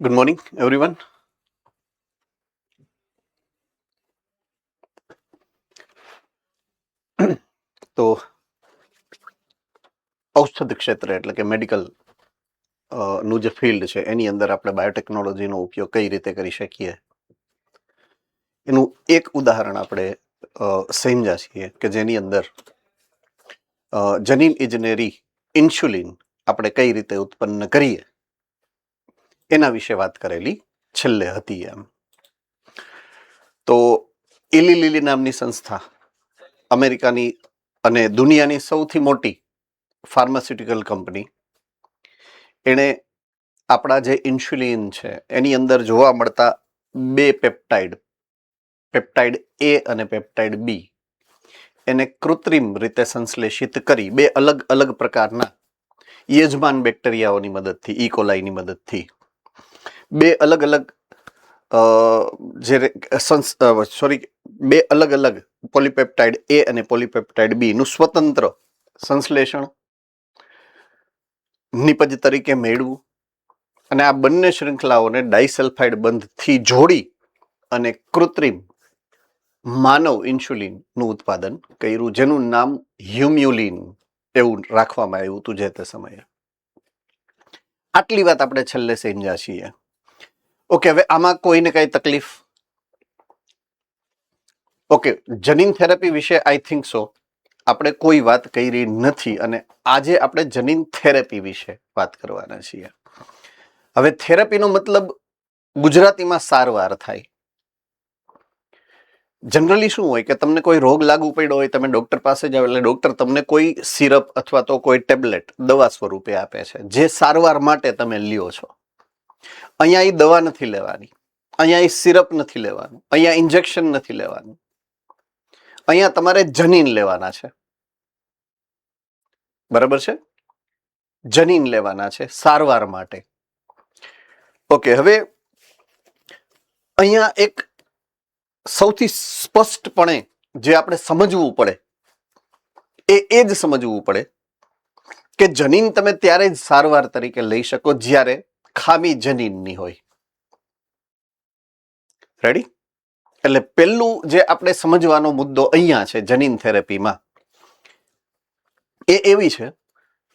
Good morning, everyone. તો ઔષધ ક્ષેત્ર એટલે કે મેડિકલ નું જે ફિલ્ડ છે એની અંદર આપણે બાયોટેકનોલોજીનો ઉપયોગ કઈ રીતે કરી શકીએ એનું એક ઉદાહરણ આપણે સમજ્યા છીએ કે જેની અંદર જનીન ઇજનેરી ઇન્સ્યુલિન આપણે કઈ રીતે ઉત્પન્ન કરીએ એના વિશે વાત કરેલી છેલ્લે હતી એમ. તો ઇલી લિલી નામની સંસ્થા અમેરિકાની અને દુનિયાની સૌથી મોટી ફાર્માસ્યુટિકલ કંપની એણે આપણા જે ઇન્સ્યુલિન છે એની અંદર જોવા મળતા બે પેપ્ટાઇડ એ અને પેપ્ટાઇડ બી એને કૃત્રિમ રીતે સંશ્લેષિત કરી બે અલગ અલગ પ્રકારના યજમાન બેક્ટેરિયાઓની મદદથી ઇકોલાઈની મદદથી બે અલગ અલગ બે અલગ અલગ પોલીપેપ્ટાઇડ એ અને પોલીપેપ્ટાઇડ બી નું સ્વતંત્ર સંશ્લેષણ નિપજ તરીકે મેળવું અને આ બંને શૃંખલાઓને ડાઇસલ્ફાઇડ બંધથી જોડી અને કૃત્રિમ માનવ ઇન્સ્યુલિનનું ઉત્પાદન કર્યું, જેનું નામ હ્યુમ્યુલિન એવું રાખવામાં આવ્યું હતું જે તે સમયે. આટલી વાત આપણે છેલ્લે સમજ્યા છીએ. ઓકે, હવે આમાં કોઈને કઈ તકલીફ? ઓકે, જનીન થેરાપી વિશે આઈ થિંક સો આપણે કોઈ વાત કરી નથી અને આજે આપણે જનીન થેરાપી વિશે વાત કરવાના છીએ. હવે થેરાપીનો મતલબ ગુજરાતીમાં સારવાર થાય. જનરલી શું હોય કે તમને કોઈ રોગ લાગુ પડ્યો હોય, તમે ડોક્ટર પાસે જાઓ એટલે ડોક્ટર તમને કોઈ સિરપ અથવા તો કોઈ ટેબ્લેટ દવા સ્વરૂપે આપે છે જે સારવાર માટે તમે લ્યો છો. અહીંયા એ દવા નથી લેવાની, અહીંયા એ સિરપ નથી લેવાનું, અહીંયા ઇન્જેક્શન નથી લેવાનું, અહીંયા તમારે જનીન લેવાના છે. બરાબર છે? જનીન લેવાના છે સારવાર માટે. ઓકે, હવે અહીંયા એક સૌથી સ્પષ્ટપણે જે આપણે સમજવું પડે એ જ સમજવું પડે કે જનીન તમે ત્યારે જ સારવાર તરીકે લઈ શકો જ્યારે ખામી જનીનની હોય. રેડી? એટલે પહેલું જે આપણે સમજવાનો મુદ્દો અહીંયા છે જનીન થેરેપીમાં એ એવી છે,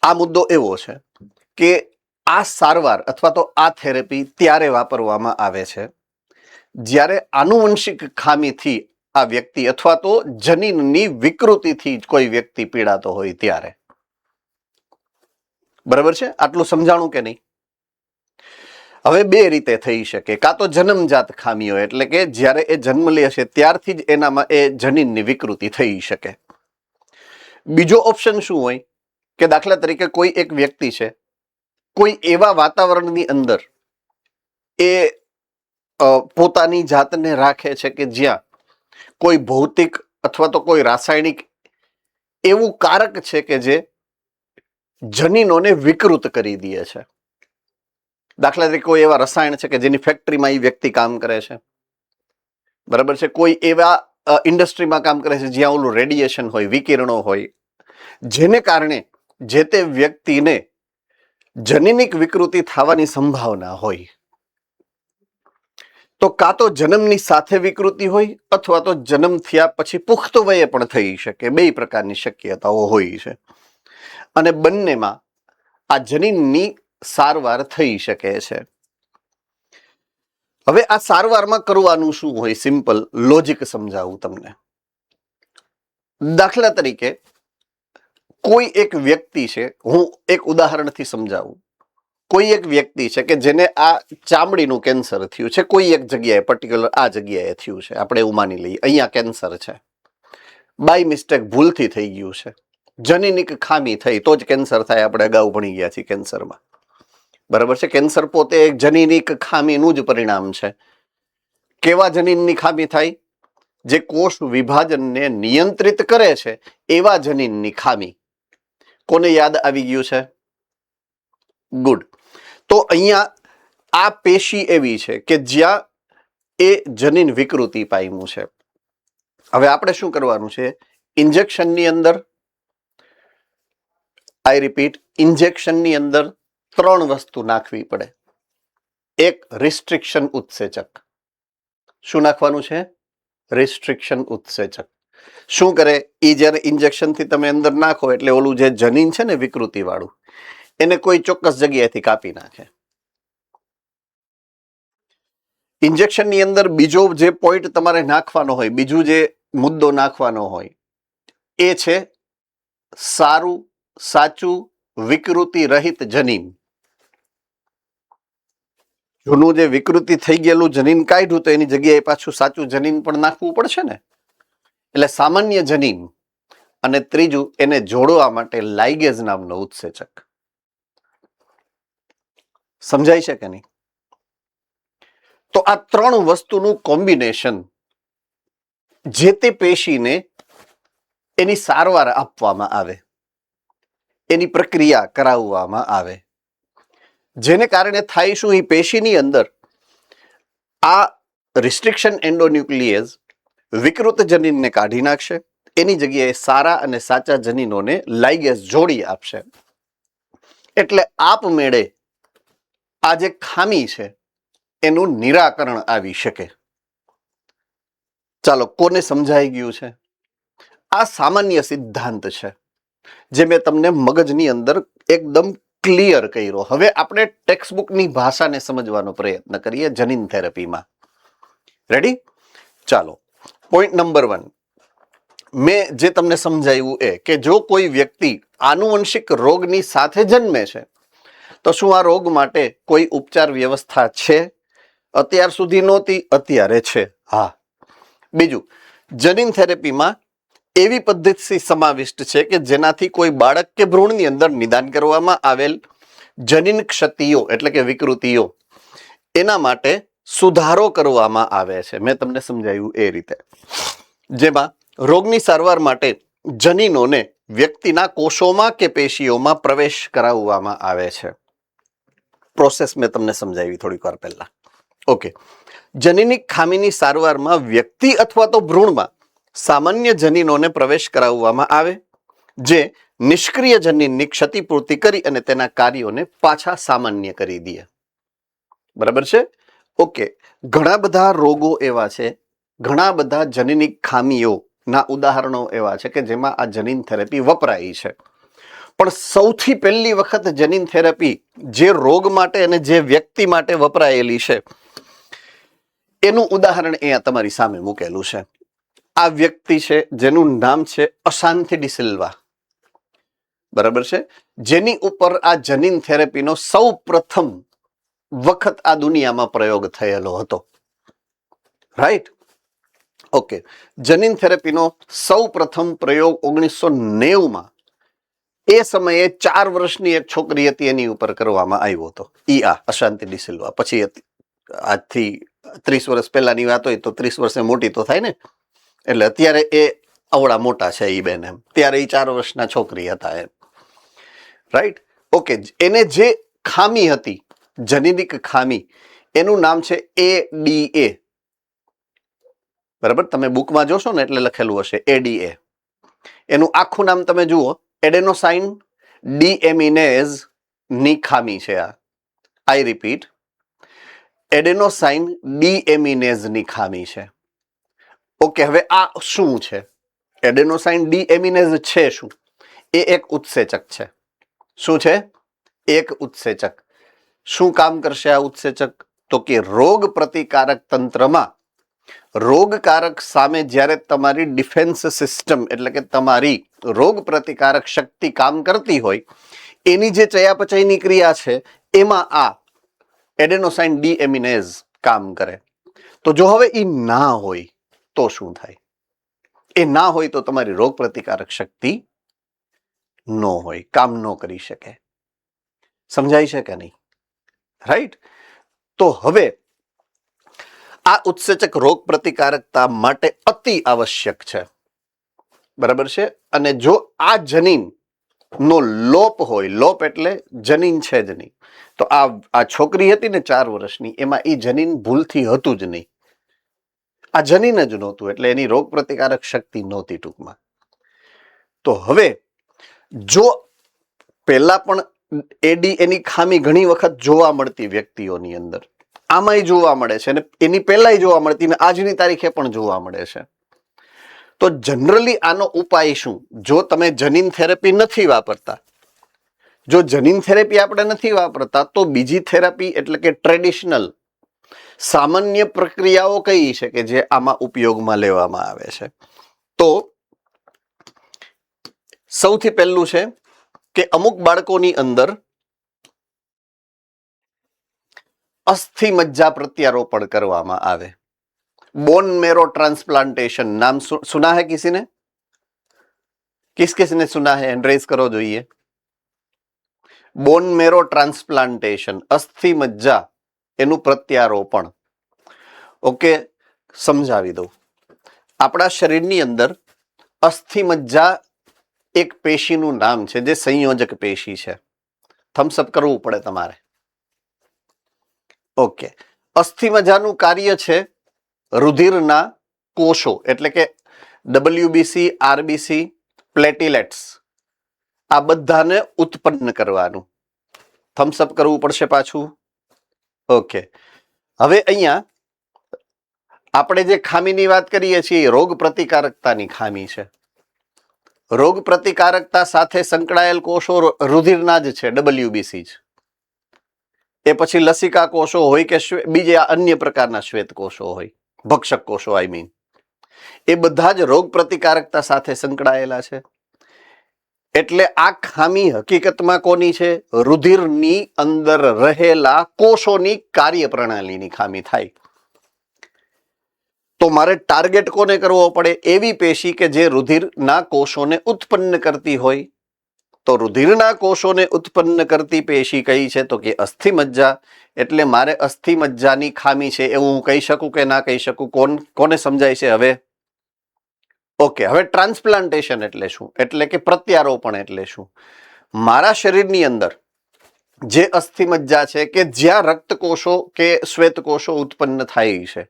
આ મુદ્દો એવો છે કે આ સારવાર અથવા તો આ થેરેપી ત્યારે વાપરવામાં આવે છે જ્યારે આનુવંશિક ખામીથી આ વ્યક્તિ અથવા તો જનીનની વિકૃતિથી કોઈ વ્યક્તિ પીડાતો હોય ત્યારે. બરાબર છે? આટલું સમજાણું કે નહીં? હવે બે રીતે થઈ શકે. કાં તો જન્મજાત ખામીઓ એટલે કે જ્યારે એ જન્મ લે છે ત્યારથી જ એનામાં એ જનીનની વિકૃતિ થઈ શકે. બીજો ઓપ્શન શું હોય કે દાખલા તરીકે કોઈ એક વ્યક્તિ છે, કોઈ એવા વાતાવરણની અંદર એ પોતાની જાતને રાખે છે કે જ્યાં કોઈ ભૌતિક અથવા તો કોઈ રાસાયણિક એવું કારક છે કે જે જનીનોને વિકૃત કરી દે છે. દાખલા તરીકે કોઈ એવા રસાયણ છે કે જેની ફેક્ટરીમાં એ વ્યક્તિ કામ કરે છે. બરાબર છે? કોઈ એવા ઇન્ડસ્ટ્રીમાં કામ કરે છે જ્યાં ઓલું રેડિયેશન હોય, વિકિરણો હોય, જેને કારણે જે તે વ્યક્તિને જનીનિક વિકૃતિ થવાની સંભાવના હોય. તો કાં તો જન્મની સાથે વિકૃતિ હોય અથવા તો જન્મ થયા પછી પુખ્ત વયે પણ થઈ શકે. બે પ્રકારની શક્યતાઓ હોય છે અને બંનેમાં આ જનીનની સારવાર થઈ શકે છે. હવે આ સારવારમાં કરવાનું શું હોય? સિમ્પલ લોજિક સમજાવું તમને. દાખલા તરીકે કોઈ એક વ્યક્તિ છે, હું એક ઉદાહરણથી સમજાવું. કોઈ એક વ્યક્તિ છે કે જેને આ ચામડીનું કેન્સર થયું છે, કોઈ એક જગ્યાએ પર્ટિક્યુલર આ જગ્યાએ થયું છે, આપણે એવું માની લઈએ અહીંયા કેન્સર છે, બાય મિસ્ટેક ભૂલથી થઈ ગયું છે, જનીનિક ખામી થઈ તો જ કેન્સર થાય. આપણે અગાઉ ભણી ગયા છીએ કેન્સરમાં. બરાબર છે? કેન્સર પોતે એક જનીનિક ખામીનું જ પરિણામ છે. કેવા જનીનની ખામી થાય? જે કોષ વિભાજનને નિયંત્રિત કરે છે એવા જનીનની ખામી. કોને યાદ આવી ગયું છે? ગુડ. તો અહીંયા આ પેશી એવી છે કે જ્યાં એ જનીન વિકૃતિ પામ્યું છે. હવે આપણે શું કરવાનું છે? ઇન્જેક્શનની અંદર, આઈ રિપીટ, ઇન્જેક્શનની અંદર 3 વસ્તુ નાખવી પડે. એક રિસ્ટ્રિક્શન ઉત્સેચક. શું નાખવાનું છે? રિસ્ટ્રિક્શન ઉત્સેચક. શું કરે? એ જ્યારે ઇન્જેક્શનથી તમે અંદર નાખો એટલે ઓલું જે જનીન છે ને વિકૃતિ વાળું, એને કોઈ ચોક્કસ જગ્યાએથી કાપી નાખે. ઇન્જેક્શનની અંદર બીજો જે પોઈન્ટ તમારે નાખવાનો હોય, બીજું જે મુદ્દો નાખવાનો હોય, એ છે સારું સાચું વિકૃતિ રહિત જનીન. જૂનું જે વિકૃતિ થઈ ગયેલું જનીન કાઢ્યું તો એની જગ્યાએ પાછું સાચું જનીન પણ નાખવું પડશે ને. એટલે સામાન્ય જનીન. અને ત્રીજું, એને જોડવા માટે લાઇગેઝ નામનો ઉત્સેચક. સમજાય છે કે નહીં? તો આ ત્રણ વસ્તુનું કોમ્બિનેશન જે તે પેશીને એની સારવાર આપવામાં આવે, એની પ્રક્રિયા કરાવવામાં આવે, જેને કારણે થાય શું? એ પેશીની અંદર આ રિસ્ટ્રિક્શન એન્ડોન્યુક્લિયેઝ વિકૃત જનીનને કાઢી નાખશે, એની જગ્યાએ સારા અને સાચા જનીનોને લાઇગેઝ જોડી આપશે. એટલે આપમેળે આ જે ખામી છે એનું નિરાકરણ આવી શકે. ચાલો, કોને સમજાઈ ગયું છે? આ સામાન્ય સિદ્ધાંત છે જે મેં તમને મગજની અંદર એકદમ ક્લિયર કર્યો. હવે આપણે ટેક્સ્ટબુકની ભાષાને સમજવાનો પ્રયત્ન કરીએ જનીન થેરપીમાં. રેડી? ચાલો, પોઈન્ટ નંબર 1 મેં જે તમને સમજાવ્યું એ કે જો કોઈ વ્યક્તિ આનુવંશિક રોગની સાથે જન્મે છે તો શું આ રોગ માટે કોઈ ઉપચાર વ્યવસ્થા છે? અત્યાર સુધી નહોતી, અત્યારે છે. હા. બીજું, જનીન થેરેપીમાં એવી પદ્ધતિ સમાવિષ્ટ છે કે જેનાથી કોઈ બાળક કે ભ્રૂણની અંદર નિદાન કરવામાં આવેલ જનીન ક્ષતિઓ એટલે કે વિકૃતિઓ એના માટે સુધારો કરવામાં આવે છે. મેં તમને સમજાવ્યું એ રીતે. જેમાં રોગની સારવાર માટે જનીનોને વ્યક્તિના કોષોમાં કે પેશીઓમાં પ્રવેશ કરાવવામાં આવે છે. પ્રોસેસ મેં તમને સમજાવી થોડીક વાર પહેલા. ઓકે. જનીનિક ખામીની સારવારમાં વ્યક્તિ અથવા તો ભ્રૂણમાં સામાન્ય જનીનોને પ્રવેશ કરાવવામાં આવે જે નિષ્ક્રિય જનીનની ક્ષતિપૂર્તિ કરી અને તેના કાર્યોને પાછા સામાન્ય કરી દે. બરાબર છે? ઓકે. ઘણા બધા રોગો એવા છે, ઘણા બધા જનીનિક ખામીઓના ઉદાહરણો એવા છે કે જેમાં આ જનીન થેરેપી વપરાય છે. પણ સૌથી પહેલી વખત જનીન થેરેપી જે રોગ માટે અને જે વ્યક્તિ માટે વપરાયેલી છે એનું ઉદાહરણ અહીંયા તમારી સામે મૂકેલું છે. આ વ્યક્તિ છે જેનું નામ છે અશાંતિ ડિસિલ્વા. બરાબર છે? જેની ઉપર આ જનીન થેરેપીનો સૌ પ્રથમ વખત આ દુનિયામાં પ્રયોગ થયેલો હતો. રાઈટ? ઓકે. જનીન થેરેપીનો સૌ પ્રથમ પ્રયોગ 1990માં એ સમયે 4 વર્ષની એક છોકરી હતી એની ઉપર કરવામાં આવ્યો હતો. આ અશાંતિ ડિસિલ્વા. પછી આજથી 30 વર્ષ પહેલાની વાત હોય તો 30 વર્ષે મોટી તો થાય ને, એટલે અત્યારે એ અવળા મોટા છે એ બેન એમ. ત્યારે એ 4 વર્ષના છોકરી હતા એમ. રાઈટ? ઓકે. એને જે ખામી હતી, જનીનિક ખામી, એનું નામ છે ADA. બરાબર? તમે બુકમાં જોશો ને એટલે લખેલું હશે ADA. એનું આખું નામ તમે જુઓ, એડેનોસાઇન ડીએમિનેઝ ની ખામી છે આ. આઈ રિપીટ, એડેનોસાઇન ડીએમિનેઝ ની ખામી છે. ઓકે. હવે આ શું છે? એડેનોસાઇન ડીએમિનેઝ છે શું? એ એક ઉત્સેચક છે. શું છે? એક ઉત્સેચક. શું કામ કરશે આ ઉત્સેચક? તો કે રોગ પ્રતિકારક તંત્રમાં રોગકારક સામે જ્યારે તમારી ડિફેન્સ સિસ્ટમ એટલે કે તમારી રોગ પ્રતિકારક શક્તિ કામ કરતી હોય એની જે ચયાપચયની ક્રિયા છે એમાં આ એડેનોસાઇન ડીએમિનેઝ કામ કરે. તો જો હવે એ ના હોય તો શું થાય? એ ના હોય તો તમારી રોગ પ્રતિકારક શક્તિ ન હોય, કામ ન કરી શકે. સમજાય છે કે નહીં? રાઈટ? તો હવે આ ઉત્સેચક રોગ પ્રતિકારકતા માટે અતિ આવશ્યક છે. બરાબર છે? અને જો આ જનીન નો લોપ હોય, લોપ એટલે જનીન છે જ નહીં, તો આ છોકરી હતી ને 4 વર્ષની, એમાં એ જનીન ભૂલથી હતું જ નહીં. આ જનીન જ નહોતું એટલે એની રોગ પ્રતિકારક શક્તિ નહોતી ટૂંકમાં. તો હવે જો પહેલા પણ એની ખામી ઘણી વખત જોવા મળતી વ્યક્તિઓની અંદર, આમાંય જોવા મળે છે અને એની પહેલાય જોવા મળતી અને આજની તારીખે પણ જોવા મળે છે. તો જનરલી આનો ઉપાય શું? જો તમે જનીન થેરેપી નથી વાપરતા, જો જનીન થેરેપી આપણે નથી વાપરતા, તો બીજી થેરાપી એટલે કે ટ્રેડિશનલ સામાન્ય પ્રક્રિયાઓ કઈ છે કે જે આમાં ઉપયોગમાં લેવામાં આવે છે? તો સૌથી પહેલું છે કે અમુક બાળકોની અંદર અસ્થિ મજ્જા પ્રત્યારોપણ કરવામાં આવે. बोन मेरो ट्रांसप्लांटेशन नाम सुना है किसी ने? किस किसने सुना है? एंड रेज करो જોઈએ. બોન મેરો ટ્રાન્સપ્લાન્ટેશન, અસ્થિ મજ્જા એનું પ્રત્યારોપણ. ઓકે, સમજાવી દઉં. આપણા શરીરની અંદર અસ્થિ મજ્જા એક પેશીનું નામ છે જે સંયોજક પેશી છે. થમ્સઅપ કરવું પડે તમારે. ઓકે, અસ્થિ મજ્જાનું કાર્ય છે રુધિરના કોષો એટલે કે WBC, RBC, પ્લેટિલેટ્સ આ બધાને ઉત્પન્ન કરવાનું. થમ્સઅપ કરવું પડશે પાછું. ઓકે, હવે અહીંયા આપણે જે ખામીની વાત કરીએ છીએ રોગ પ્રતિકારકતાની ખામી છે. રોગ પ્રતિકારકતા સાથે સંકળાયેલ કોષો રુધિરના જ છે, WBC જ. એ પછી લસિકા કોષો હોય કે બીજા અન્ય પ્રકારના શ્વેત કોષો હોય, ભક્ષક કોષો આઈ મીન, એ બધા જ રોગ પ્રતિકારકતા સાથે સંકળાયેલા છે. એટલે આ ખામી હકીકતમાં કોની છે? રુધિરની અંદર રહેલા કોષોની કાર્યપ્રણાલીની ખામી થાય. તો મારે ટાર્ગેટ કોને કરવો પડે? એવી પેશી કે જે રુધિરના કોષોને ઉત્પન્ન કરતી હોય. તો રુધિરના કોષોને ઉત્પન્ન કરતી પેશી કઈ છે? તો કે અસ્થિ મજ્જા. એટલે મારે અસ્થિ મજ્જાની ખામી છે એવું હું કહી શકું કે ના કહી શકું? કોને સમજાય છે હવે? ઓકે, હવે ટ્રાન્સપ્લાન્ટેશન એટલે શું? એટલે કે પ્રત્યારોપણ એટલે શું? મારા શરીરની અંદર જે અસ્થિ મજ્જા છે કે જ્યાં રક્તકોષો કે શ્વેત કોષો ઉત્પન્ન થાય છે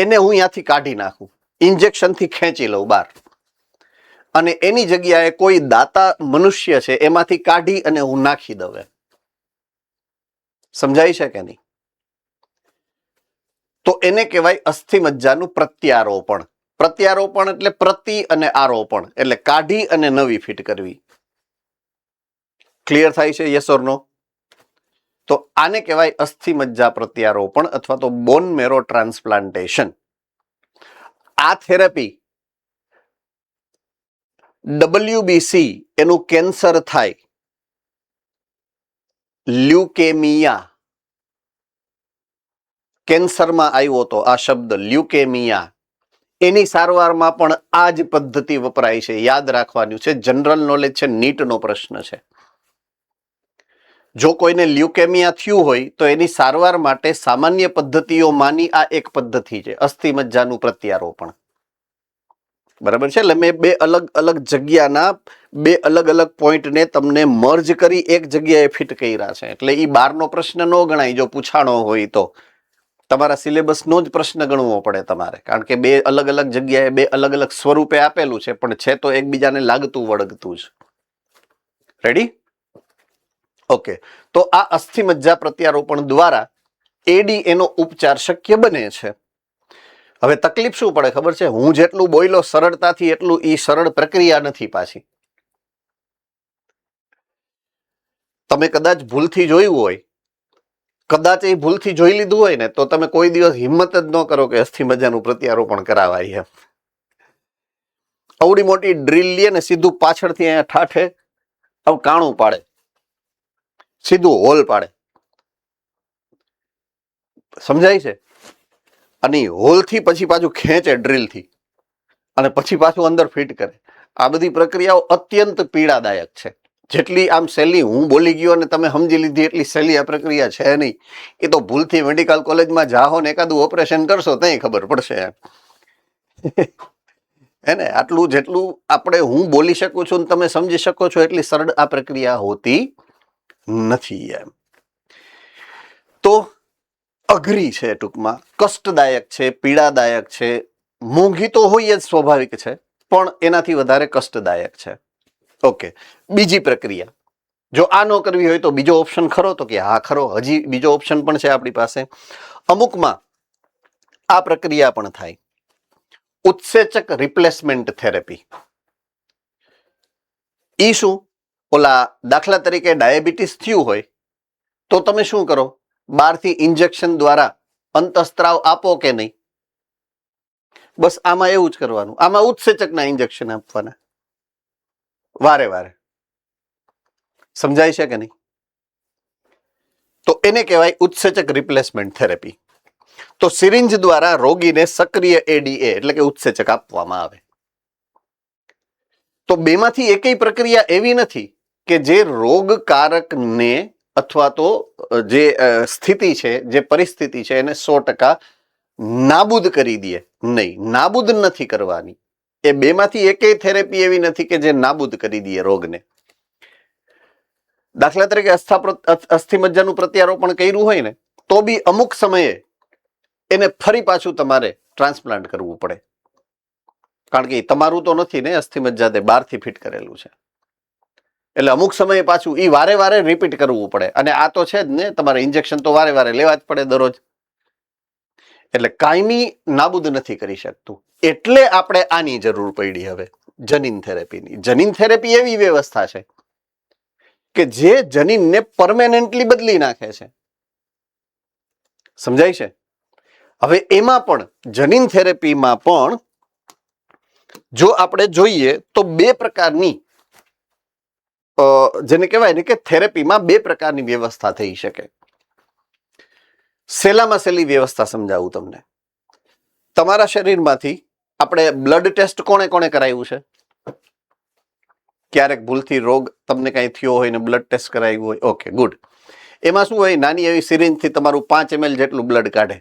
એને હું ત્યાંથી કાઢી નાખું, ઇન્જેક્શનથી ખેંચી લઉં બહાર, અને એની જગ્યાએ કોઈ દાતા મનુષ્ય છે એમાંથી કાઢી અને હું નાખી દઉં. સમજાય છે કે નહીં? તો એને કહેવાય અસ્થિ મજ્જાનું પ્રત્યારોપણ. પ્રત્યારોપણ એટલે પ્રતિ અને આરોપણ એટલે કાઢી અને નવી ફિટ કરવી. ક્લિયર થાય છે? યસ ઓર નો? તો આને કહેવાય અસ્થિ મજ્જા પ્રત્યારોપણ અથવા તો બોન મેરો ટ્રાન્સપ્લાન્ટેશન. આ થેરાપી WBC એનું કેન્સર થાય, લ્યુકેમિયા, કેન્સરમાં આવ્યો તો આ શબ્દ લ્યુકેમિયા, એની સારવારમાં પણ આ જ પદ્ધતિ વપરાય છે. યાદ રાખવાનું છે, જનરલ નોલેજ છે, નીટનો પ્રશ્ન છે. જો કોઈને લ્યુકેમિયા થયું હોય તો એની સારવાર માટે સામાન્ય પદ્ધતિઓમાંની આ એક પદ્ધતિ છે, અસ્થિ મજ્જાનું પ્રત્યારોપણ. બરાબર છે? એટલે મેં બે અલગ અલગ જગ્યાના બે અલગ અલગ પોઈન્ટને તમને મર્જ કરી એક જગ્યાએ ફિટ કર્યા છે. એટલે એ બારનો પ્રશ્ન ન ગણાય. જો પૂછાણો હોય તો તમારા સિલેબસનો જ પ્રશ્ન ગણવો પડે તમારે, કારણ કે બે અલગ અલગ જગ્યાએ બે અલગ અલગ સ્વરૂપે આપેલું છે, પણ છે તો એકબીજાને લાગતું વળગતું જ. રેડી? ઓકે, તો આ અસ્થિ મજ્જા પ્રત્યારોપણ દ્વારા એડી એનો ઉપચાર શક્ય બને છે. હવે તકલીફ શું પડે ખબર છે? હું જેટલું બોલ્યો સરળતાથી એટલું ઈ સરળ પ્રક્રિયા નથી પાછી. તમે કદાચ ભૂલથી જોયું હોય, કદાચ એ ભૂલથી જોઈ લીધું હોય ને, તો તમે કોઈ દિવસ હિંમત જ ન કરો કે અસ્થિ મજ્જાનું પ્રત્યારોપણ કરાવાય એમ. અવડી મોટી ડ્રીલ લે ને સીધું પાછળથી અહીંયા ઠાઠે આવું કાણું પાડે, સીધું હોલ પાડે. સમજાય છે? અને હોલથી પછી પાછું ખેંચે ડ્રીલથી અને પછી પાછું અંદર ફિટ કરે. આ બધી પ્રક્રિયાઓ અત્યંત પીડાદાયક છે. જેટલી આમ સહેલી હું બોલી ગયો અને તમે સમજી લીધી એટલી સહેલી આ પ્રક્રિયા છે નહીં. એ તો ભૂલથી મેડિકલ કોલેજમાં જાઓ ને એકાદું ઓપરેશન કરશો ત્યાં ખબર પડશે. હે ને? આટલું જેટલું આપણે હું બોલી શકું છું ને તમે સમજી શકો છો એટલી સરળ આ પ્રક્રિયા હોતી નથી એમ. તો અઘરી છે, ટૂંકમાં કષ્ટદાયક છે, પીડાદાયક છે, મોંઘી તો હોય જ સ્વાભાવિક છે, પણ એનાથી વધારે કષ્ટદાયક છે. ઓકે, બીજી પ્રક્રિયા જો આ ન કરવી હોય તો બીજો ઓપ્શન ખરો? તો કે હા ખરો, હજી બીજો ઓપ્શન પણ છે આપણી પાસે. અમુકમાં આ પ્રક્રિયા પણ થાય. ઉત્સેચક રિપ્લેસમેન્ટ થેરેપી. ઈ શું? ઓલા દાખલા તરીકે ડાયાબિટીસ થયું હોય તો તમે શું કરો? બહારથી ઇન્જેક્શન દ્વારા અંતઃસ્ત્રાવ આપો કે નહીં? બસ આમાં એવું જ કરવાનું. આમાં ઉત્સેચકના ઇન્જેક્શન આપવાના વારે વારે. સમજાય છે કે નહીં? તો એને કહેવાય ઉત્સેચક રિપ્લેસમેન્ટ થેરેપી. તો સિરિંજ દ્વારા રોગીને સક્રિય એડીએ એટલે કે ઉત્સેચક આપવામાં આવે. તો બેમાંથી એકેય પ્રક્રિયા એવી નથી કે જે રોગકારકને અથવા તો જે સ્થિતિ છે, જે પરિસ્થિતિ છે એને 100% નાબૂદ કરી દે. નહીં, નાબૂદ નથી કરવાની. એ બેમાંથી એકેય થેરેપી એવી નથી કે જે નાબૂદ કરી દે રોગને. દાખલા તરીકે અસ્થિમજ્જાનું પ્રત્યારોપણ કર્યું હોય ને તો બી અમુક સમયે એને ફરી પાછું તમારે ટ્રાન્સપ્લાન્ટ કરવું પડે. કારણ કે તમારું તો નથી ને અસ્થિમજ્જા, તે બહારથી ફિટ કરેલું છે. એટલે અમુક સમયે પાછું ઈ વારે વારે રિપીટ કરવું પડે. અને આ તો છે જ ને, તમારે ઇન્જેક્શન તો વારે વારે લેવા જ પડે દરરોજ. એટલે કાયમી નાબૂદ નથી કરી શકતું. એટલે આપણે આની જરૂર પડી હવે, જનીન થેરેપીની. જનીન થેરેપી એવી વ્યવસ્થા છે કે જે જનીનને પરમેનન્ટલી બદલી નાખે છે. સમજાય છે? હવે એમાં પણ જનીન થેરેપીમાં પણ જો આપણે જોઈએ તો બે પ્રકારની જેને કહેવાય ને કે થેરેપીમાં બે પ્રકારની વ્યવસ્થા થઈ શકે. સહેલામાં સહેલી વ્યવસ્થા સમજાવું તમને. તમારા શરીરમાંથી આપણે બ્લડ ટેસ્ટ કોણે કોણે કરાવ્યું છે? ક્યારેક ભૂલથી રોગ તમને કઈ થયો હોય ને બ્લડ ટેસ્ટ કરાવ્યું હોય? Okay, good. એમાં શું હોય? નાની એવી સિરિંજથી તમારું 5 ml જેટલું બ્લડ કાઢે.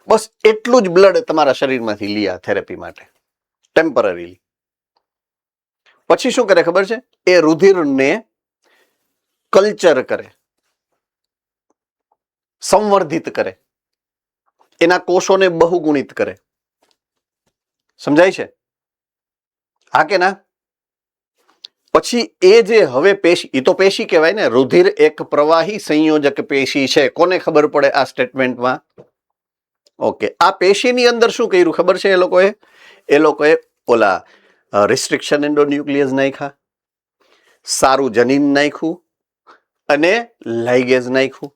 બસ એટલું જ બ્લડ તમારા શરીરમાંથી લે થેરેપી માટે ટેમ્પરરીલી. પછી શું કરે ખબર છે? એ રુધિરને કલ્ચર કરે, સંવર્ધિત કરે, એના કોષોને બહુગુણિત કરે. સમજાય છે? હા કે ના? પછી એ જે હવે પેશી, એ તો પેશી કહેવાય ને. રુધિર એક પ્રવાહી સંયોજક પેશી છે. કોને ખબર પડે આ સ્ટેટમેન્ટમાં? ઓકે, આ પેશીની અંદર શું કર્યું ખબર છે? એ લોકોએ ઓલા રિસ્ટ્રિક્શન એન્ડોન્યુક્લિયસ નાખ્યા, સારું જનીન નાખ્યું અને લાઇગેઝ નાખ્યું.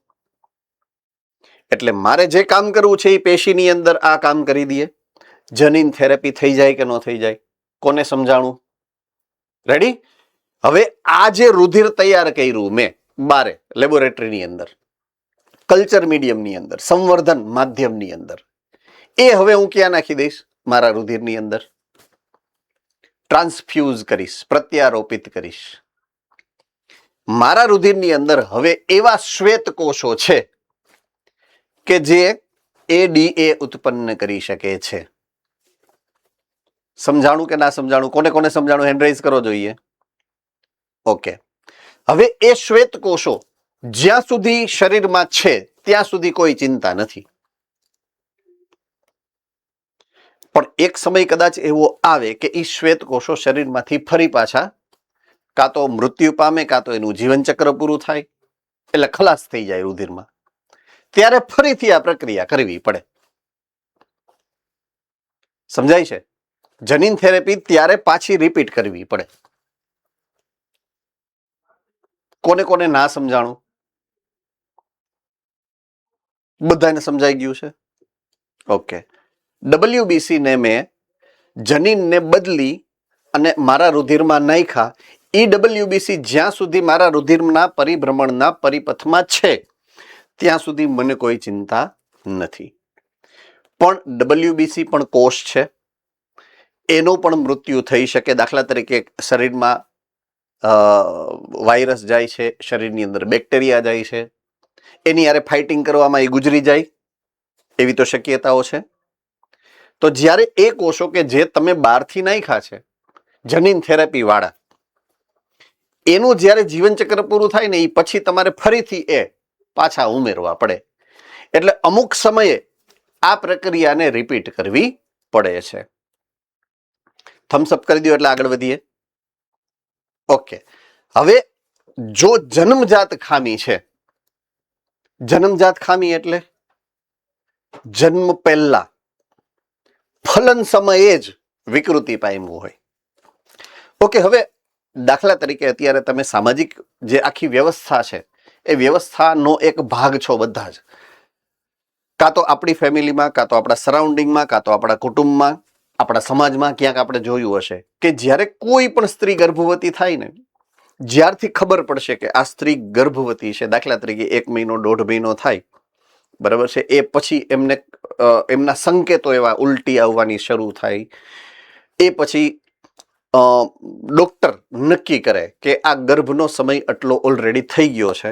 એટલે મારે જે કામ કરવું છે એ પેશીની અંદર આ કામ કરી દઈએ. જનીન થેરેપી થઈ જાય કે ન થઈ જાય? કોને સમજાણું? રેડી? હવે આ જે રુધિર તૈયાર કર્યું મેં બારે લેબોરેટરીની અંદર, કલ્ચર મીડિયમની અંદર, સંવર્ધન માધ્યમની અંદર, એ હવે હું ક્યાં નાખી દઈશ? મારા રુધિરની અંદર ટ્રાન્સફ્યુઝ કરીશ, પ્રત્યારોપિત કરીશ. મારા રુધિરની અંદર હવે એવા શ્વેત કોષો છે કે જે એડીએ ઉત્પન્ન કરી શકે છે. સમજાણું કે ના સમજાણું? કોને કોને સમજાણું? હેન્ડ રેઇઝ કરો જોઈએ. ઓકે, હવે એ શ્વેત કોષો જ્યાં સુધી શરીરમાં છે ત્યાં સુધી કોઈ ચિંતા નથી. પણ એક સમય કદાચ એવો આવે કે એ શ્વેત કોષો શરીરમાંથી ફરી પાછા કાં તો મૃત્યુ પામે કાં તો એનું જીવનચક્ર પૂરું થાય, એટલે ખલાસ થઈ જાય રુધિરમાં. ત્યારે ફરીથી આ પ્રક્રિયા કરવી પડે. સમજાય છે? જનીન થેરેપી ત્યારે પાછી રિપીટ કરવી પડે. કોને કોને ના સમજાણું? બધાને સમજાઈ ગયું છે? ઓકે. WBC ને મેં જનીનને બદલી અને મારા રુધિરમાં નાખ્યા. WBC જ્યાં સુધી મારા રુધિરના પરિભ્રમણના પરિપથમાં છે ત્યાં સુધી મને કોઈ ચિંતા નથી. પણ WBC પણ કોષ છે, એનો પણ મૃત્યુ થઈ શકે. દાખલા તરીકે શરીરમાં વાયરસ જાય છે, શરીરની અંદર બેક્ટેરિયા જાય છે, એની હારે ફાઇટિંગ કરવામાં એ ગુજરી જાય, એવી તો શક્યતાઓ છે. તો જ્યારે એ કોષો કે જે તમે બહારથી નાખ્યા છે જનીન થેરેપી વાળા, એનું જ્યારે જીવનચક્ર પૂરું થાય ને એ પછી તમારે ફરીથી એ પાછા ઉમેરવા પડે. એટલે અમુક સમયે આ પ્રક્રિયાને રિપીટ કરવી પડે છે. થમ્સઅપ કરી દો એટલે આગળ વધીએ. ઓકે, હવે જો જન્મજાત ખામી છે, જન્મજાત ખામી એટલે જન્મ પહેલા ફલન સમયે જ વિકૃતિ પામ્યું હોય. ઓકે, હવે દાખલા તરીકે અત્યારે તમે સામાજિક જે આખી વ્યવસ્થા છે એ વ્યવસ્થાનો એક ભાગ છો બધા જ. કાં તો આપણી ફેમિલીમાં, કાં તો આપણા સરાઉન્ડિંગમાં, કાં તો આપણા કુટુંબમાં, આપણા સમાજમાં ક્યાંક આપણે જોયું હશે કે જ્યારે કોઈ પણ સ્ત્રી ગર્ભવતી થાય ને, જ્યારથી ખબર પડશે કે આ સ્ત્રી ગર્ભવતી છે, દાખલા તરીકે 1 મહિનો 1.5 મહિનો થાય, બરાબર છે, એ પછી એમને એમના સંકેતો એવા ઉલટી આવવાની શરૂ થાય, એ પછી ડોક્ટર નક્કી કરે કે આ ગર્ભનો સમય આટલો ઓલરેડી થઈ ગયો છે.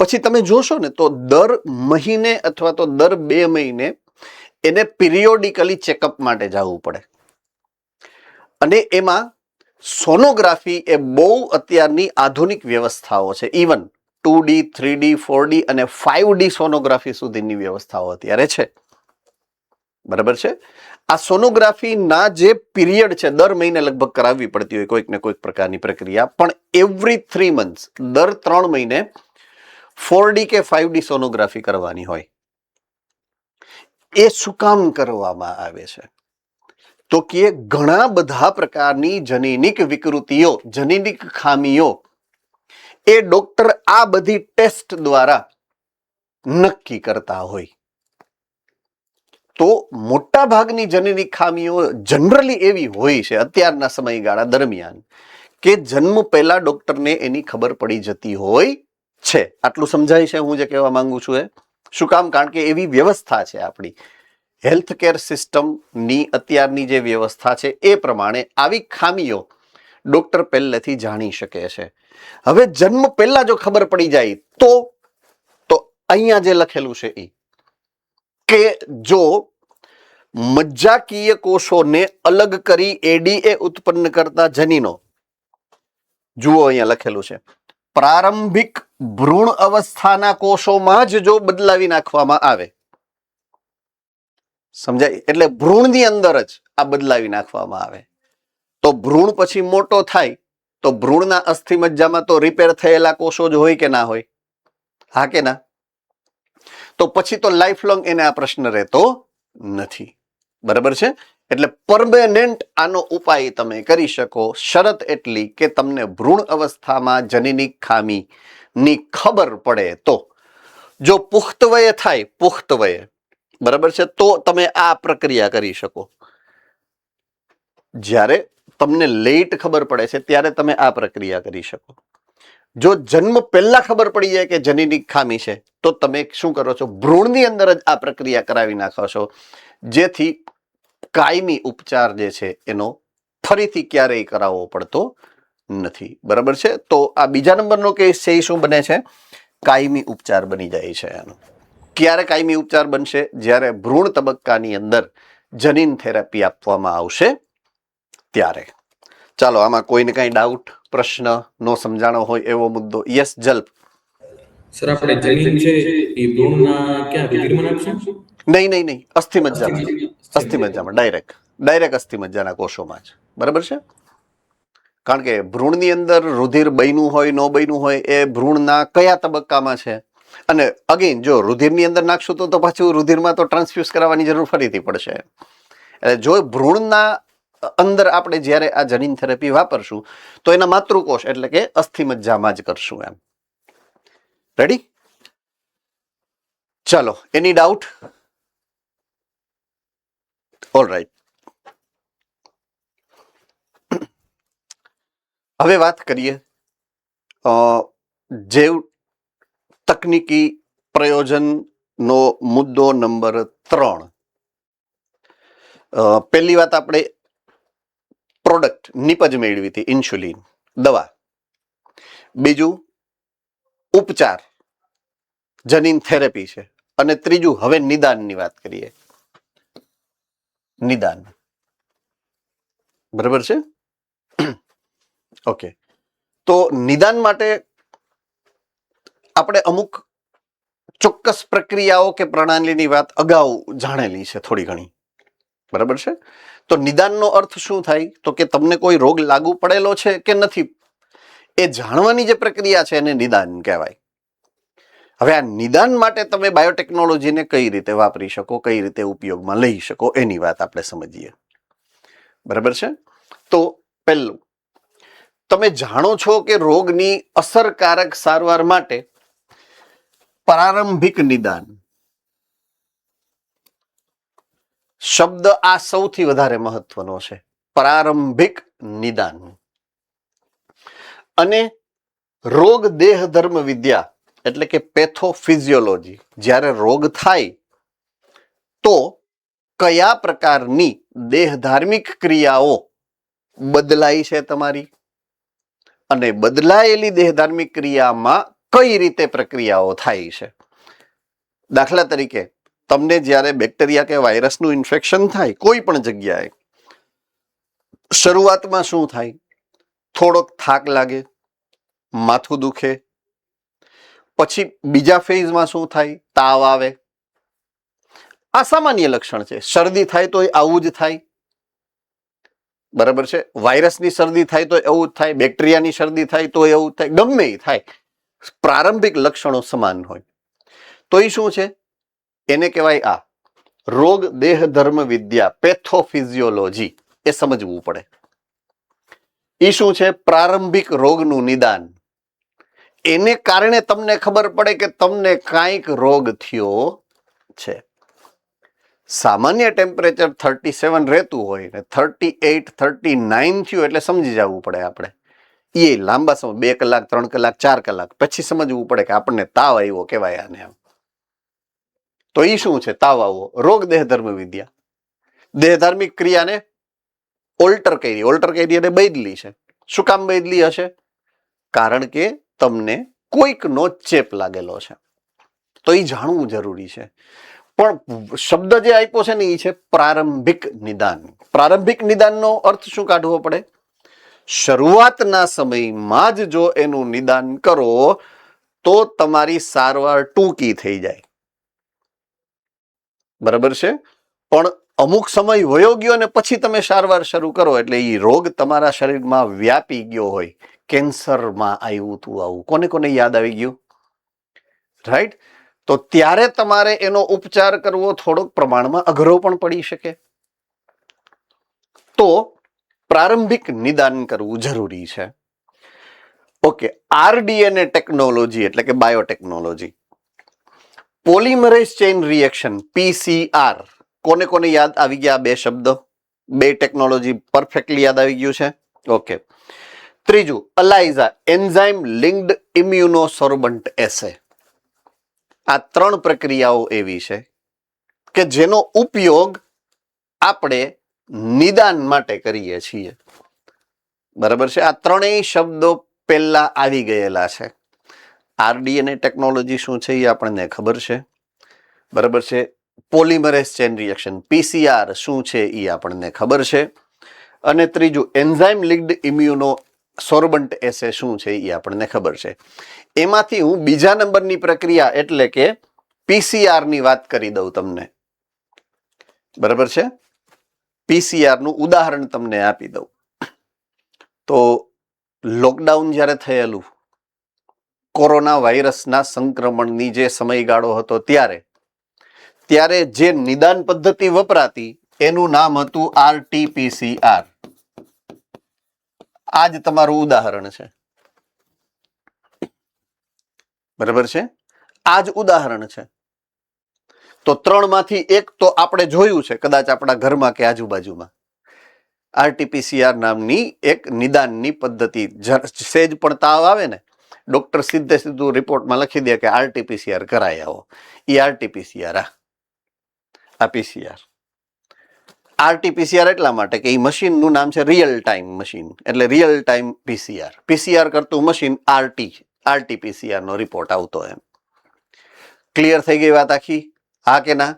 પછી તમે જોશો ને તો દર મહિને અથવા તો દર 2 મહિને એને પિરિયોડિકલી ચેકઅપ માટે જવું પડે. અને એમાં સોનોગ્રાફી એ બહુ અત્યારની આધુનિક વ્યવસ્થાઓ છે. ઇવન 2D, 3D, 4D અને 5D સોનોગ્રાફી સુધીની વ્યવસ્થાઓ અત્યારે છે. બરાબર છે. આ સોનોગ્રાફીના જે પીરિયડ છે દર મહિને લગભગ કરાવવી પડતી હોય કોઈક ને કોઈક પ્રકારની પ્રક્રિયા, પણ એવરી 3 મંથ્સ, દર 3 મહિને 4D કે 5D સોનોગ્રાફી કરવાની હોય. એ શું કામ કરવામાં આવે છે? તો કે ઘણા બધા પ્રકારની જનીનિક વિકૃતિઓ, જનીનિક ખામીઓ એ ડોક્ટર આ બધી ટેસ્ટ દ્વારા નક્કી કરતા હોય. તો મોટા ભાગની જનીનિક ખામીઓ જનરલી એવી હોય છે અત્યારના સમયગાળા દરમિયાન કે જન્મ પહેલા ડોક્ટરને એની ખબર પડી જતી હોય છે. આટલું સમજાય છે હું જે કહેવા માંગુ છું એ? શું કામ? કારણ કે એવી વ્યવસ્થા છે આપણી હેલ્થ કેર સિસ્ટમની. અત્યારની જે વ્યવસ્થા છે એ પ્રમાણે આવી ખામીઓ ડોક્ટર પહેલેથી જાણી શકે છે. હવે જન્મ પહેલા જો ખબર પડી જાય તો અહીંયા જે લખેલું છે એ કે જો મજ્જાકીય કોષોને અલગ કરી એડીએ ઉત્પન્ન કરતા જનીનો, જુઓ અહીંયા લખેલું છે, પ્રારંભિક ભ્રૂણ અવસ્થાના કોષોમાં જ જો બદલાવી નાખવામાં આવે, સમજાય? એટલે ભ્રૂણની અંદર જ આ બદલાવી નાખવામાં આવે તો ભ્રૂણ પછી મોટો થાય તો ભ્રૂણના અસ્થિમજ્જામાં તો રિપેર થયેલા કોષો જ હોય કે ના હોય? હા કે ના? તો પછી તો લાઈફ લોંગ એને આ પ્રશ્ન રહેતો નથી. બરાબર છે. એટલે પરમેનન્ટ આનો ઉપાય તમે કરી શકો, શરત એટલી કે તમને ભ્રૂણ અવસ્થામાં જનીનિક ખામીની ખબર પડે તો. જો પુખ્ત વયે થાય, પુખ્ત વયે, બરાબર છે, તો તમે આ પ્રક્રિયા કરી શકો. જ્યારે તમને લેટ ખબર પડે છે ત્યારે તમે આ પ્રક્રિયા કરી શકો. જો જન્મ પહેલા ખબર પડી જાય કે જનીનિક ખામી છે તો તમે શું કરો છો? ભ્રૂણની અંદર જ આ પ્રક્રિયા કરાવી નાખો છો, જેથી કાયમી ઉપચાર જે છે એનો ફરીથી ક્યારેય કરાવવો પડતો નથી. બરાબર છે. તો આ બીજા નંબરનો કેસ છે એ શું બને છે? કાયમી ઉપચાર બની જાય છે એનો. ક્યારે કાયમી ઉપચાર બનશે? જ્યારે ભ્રૂણ તબક્કાની અંદર જનીન થેરાપી આપવામાં આવશે ત્યારે. ચાલો, આમાં કોઈને કઈ ડાઉટ, પ્રશ્ન, નો સમજાણો હોય એવો મુદ્દો? યસ જલ્પ. સર, આપણે જનીન છે એ ભ્રૂણના ક્યાં રુધિરમાં નાખશું? નહીં, અસ્થિમજ્જામાં. અસ્થિમજ્જામાં ડાયરેક્ટ અસ્થિમજ્જાના કોષોમાં જ. બરાબર છે. કારણ કે ભ્રૂણની અંદર રુધિર બન્યું હોય ન બન્યું હોય એ ભ્રૂણના કયા તબક્કામાં છે, અને અગેન જો રુધિરની અંદર નાખશું તો પાછું રુધિરમાં તો ટ્રાન્સફ્યુઝ કરાવવાની જરૂર ફરીથી પડશે. એટલે જો ભ્રૂણના અંદર આપણે જ્યારે આ જનીન થેરાપી વાપરશું તો એના માતૃકોષ એટલે કે અસ્થિમજ્જામાં જ કરશું એમ. રેડી? ચાલો, એની ડાઉટ? All right. હવે વાત કરીએ જૈવ તકનીકી પ્રયોજનનો મુદ્દો નંબર 3. પહેલી વાત આપણે પ્રોડક્ટ નિપજ મેળવી હતી, ઇન્સ્યુલિન દવા. બીજું ઉપચાર જનીન થેરેપી છે, અને ત્રીજું હવે નિદાનની વાત કરીએ. નિદાન. બરાબર છે. ઓકે, તો નિદાન માટે આપણે અમુક ચોક્કસ પ્રક્રિયાઓ કે પ્રણાલીની વાત અગાઉ જાણેલી છે થોડી ઘણી. બરાબર છે. તો નિદાનનો અર્થ શું થાય? તો કે તમને કોઈ રોગ લાગુ પડેલો છે કે નથી એ જાણવાની જે પ્રક્રિયા છે એને નિદાન કહેવાય. હવે આ નિદાન માટે તમે બાયોટેકનોલોજીને કઈ રીતે વાપરી શકો, કઈ રીતે ઉપયોગમાં લઈ શકો, એની વાત આપણે સમજીએ. બરાબર છે? તો પહેલું, તમે જાણો છો કે રોગની અસરકારક સારવાર માટે પ્રારંભિક નિદાન શબ્દ આ સૌથી વધારે મહત્વનો છે. પ્રારંભિક નિદાન. અને રોગ દેહ ધર્મ વિદ્યા એટલે કે પેથોફિઝિયોલોજી, જ્યારે રોગ થાય તો કયા પ્રકારની દેહ ધાર્મિક ક્રિયાઓ બદલાય છે તમારી, અને બદલાયેલી દેહ ધાર્મિક ક્રિયામાં કઈ રીતે પ્રક્રિયાઓ થાય છે. દાખલા તરીકે તમને જ્યારે બેક્ટેરિયા કે વાયરસનું ઇન્ફેક્શન થાય કોઈ પણ જગ્યાએ, શરૂઆતમાં શું થાય? થોડોક થાક લાગે, માથું દુખે. પછી બીજા ફેઝમાં શું થાય? તાવ આવે. આ સામાન્ય લક્ષણ છે. શરદી થાય તો આવું જ થાય. બરાબર છે? વાયરસની શરદી થાય તો એવું જ થાય, બેક્ટેરિયાની શરદી થાય તો એવું જ થાય, ગમે એ થાય. પ્રારંભિક લક્ષણો સમાન હોય. તો એ શું છે? એને કહેવાય આ રોગ દેહ ધર્મ વિદ્યા, પેથોફિઝિયોલોજી. એ સમજવું પડે. એ શું છે? પ્રારંભિક રોગનું નિદાન. એને કારણે તમને ખબર પડે કે તમને કાંઈક રોગ થયો છે. સામાન્ય ટેમ્પરેચર 37 રહેતું હોય ને 38, 39 થયું એટલે સમજી જવું પડે આપણે. એ લાંબા સમય 2 કલાક, 3 કલાક, 4 કલાક પછી સમજવું પડે કે આપણને તાવ આવ્યો કહેવાય આને. તો એ શું છે? તાવ આવવો, રોગ દેહ ધર્મ વિદ્યા. દેહ ધાર્મિક ક્રિયાને ઓલ્ટર કરી અને બદલી છે. શું કામ બદલી હશે? કારણ કે તમને કોઈકનો ચેપ લાગેલો છે. તો એ જાણવું જરૂરી છે. પણ શબ્દ જે આપ્યો છે ને એ છે પ્રારંભિક નિદાન. પ્રારંભિક નિદાનનો અર્થ શું કાઢવો પડે? શરૂઆતના સમયમાં જ જો એનું નિદાન કરો તો તમારી સારવાર ટૂંકી થઈ જાય. બરાબર છે? પણ અમુક સમય વયો ગયો ને પછી તમે સારવાર શરૂ કરો એટલે એ રોગ તમારા શરીરમાં વ્યાપી ગયો હોય. કેન્સરમાં આવ્યું હતું આવું, કોને કોને યાદ આવી ગયું? રાઈટ? તો ત્યારે તમારે એનો ઉપચાર કરવો થોડોક પ્રમાણમાં અઘરો પણ પડી શકે. તો પ્રારંભિક નિદાન કરવું જરૂરી છે. ઓકે, આરડીએનએ ટેકનોલોજી એટલે કે biotechnology. Polymerase chain reaction, PCR. કોને કોને યાદ આવી ગયા? બે શબ્દ, બે ટેકનોલોજી પરફેક્ટલી યાદ આવી ગયું છે. ઓકે. ત્રીજું, અલાઇઝા, એન્ઝાઇમ લિંક્ડ ઇમ્યુનોસોર્બન્ટ એસે. આ 3 પ્રક્રિયાઓ એવી છે કે જેનો ઉપયોગ આપણે નિદાન માટે કરીએ છીએ. બરાબર છે? આ ત્રણેય શબ્દો પહેલા આવી ગયેલા છે. આરડીએનએ ટેકનોલોજી શું છે એ આપણને ખબર છે. બરાબર છે? પોલિમરેઝ ચેન રિએક્શન, પીસીઆર શું છે એ આપણને ખબર છે. અને ત્રીજું, એન્ઝાઇમ લિંક્ડ ઇમ્યુનો સોર્બન્ટ એસે શું છે એ આપણને ખબર છે. એમાંથી હું બીજા નંબરની પ્રક્રિયા એટલે કે પીસીઆર ની વાત કરી દઉં તમને. બરાબર છે? પીસીઆર નું ઉદાહરણ તમને આપી દઉં. તો લોકડાઉન જ્યારે થયેલું, કોરોના વાયરસના સંક્રમણની જે સમયગાળો હતો ત્યારે જે નિદાન પદ્ધતિ વપરાતી એનું નામ હતું આરટીપીસીઆર. આ જ તમારું ઉદાહરણ છે. બરાબર છે? આ જ ઉદાહરણ છે. તો 3 માંથી એક તો આપણે જોયું છે કદાચ આપણા ઘરમાં કે આજુબાજુમાં. આરટીપીસીઆર નામની એક નિદાનની પદ્ધતિ. સેજ પણ તાવ આવે ને, ડોક્ટર સીધું રિપોર્ટમાં લખી દે કે આરટીપીસીઆર કરાય આવો. એ આરટીપીસીઆર, આ પીસીઆર. આરટીપીસીઆર એટલા માટે કે એ મશીનનું નામ છે રિયલ ટાઈમ મશીન, એટલે રિયલ ટાઈમ પીસીઆર. પીસીઆર કરતું મશીન આરટીપીસીઆર નો રિપોર્ટ આવતો એમ. ક્લિયર થઈ ગઈ વાત આખી? હા કે ના?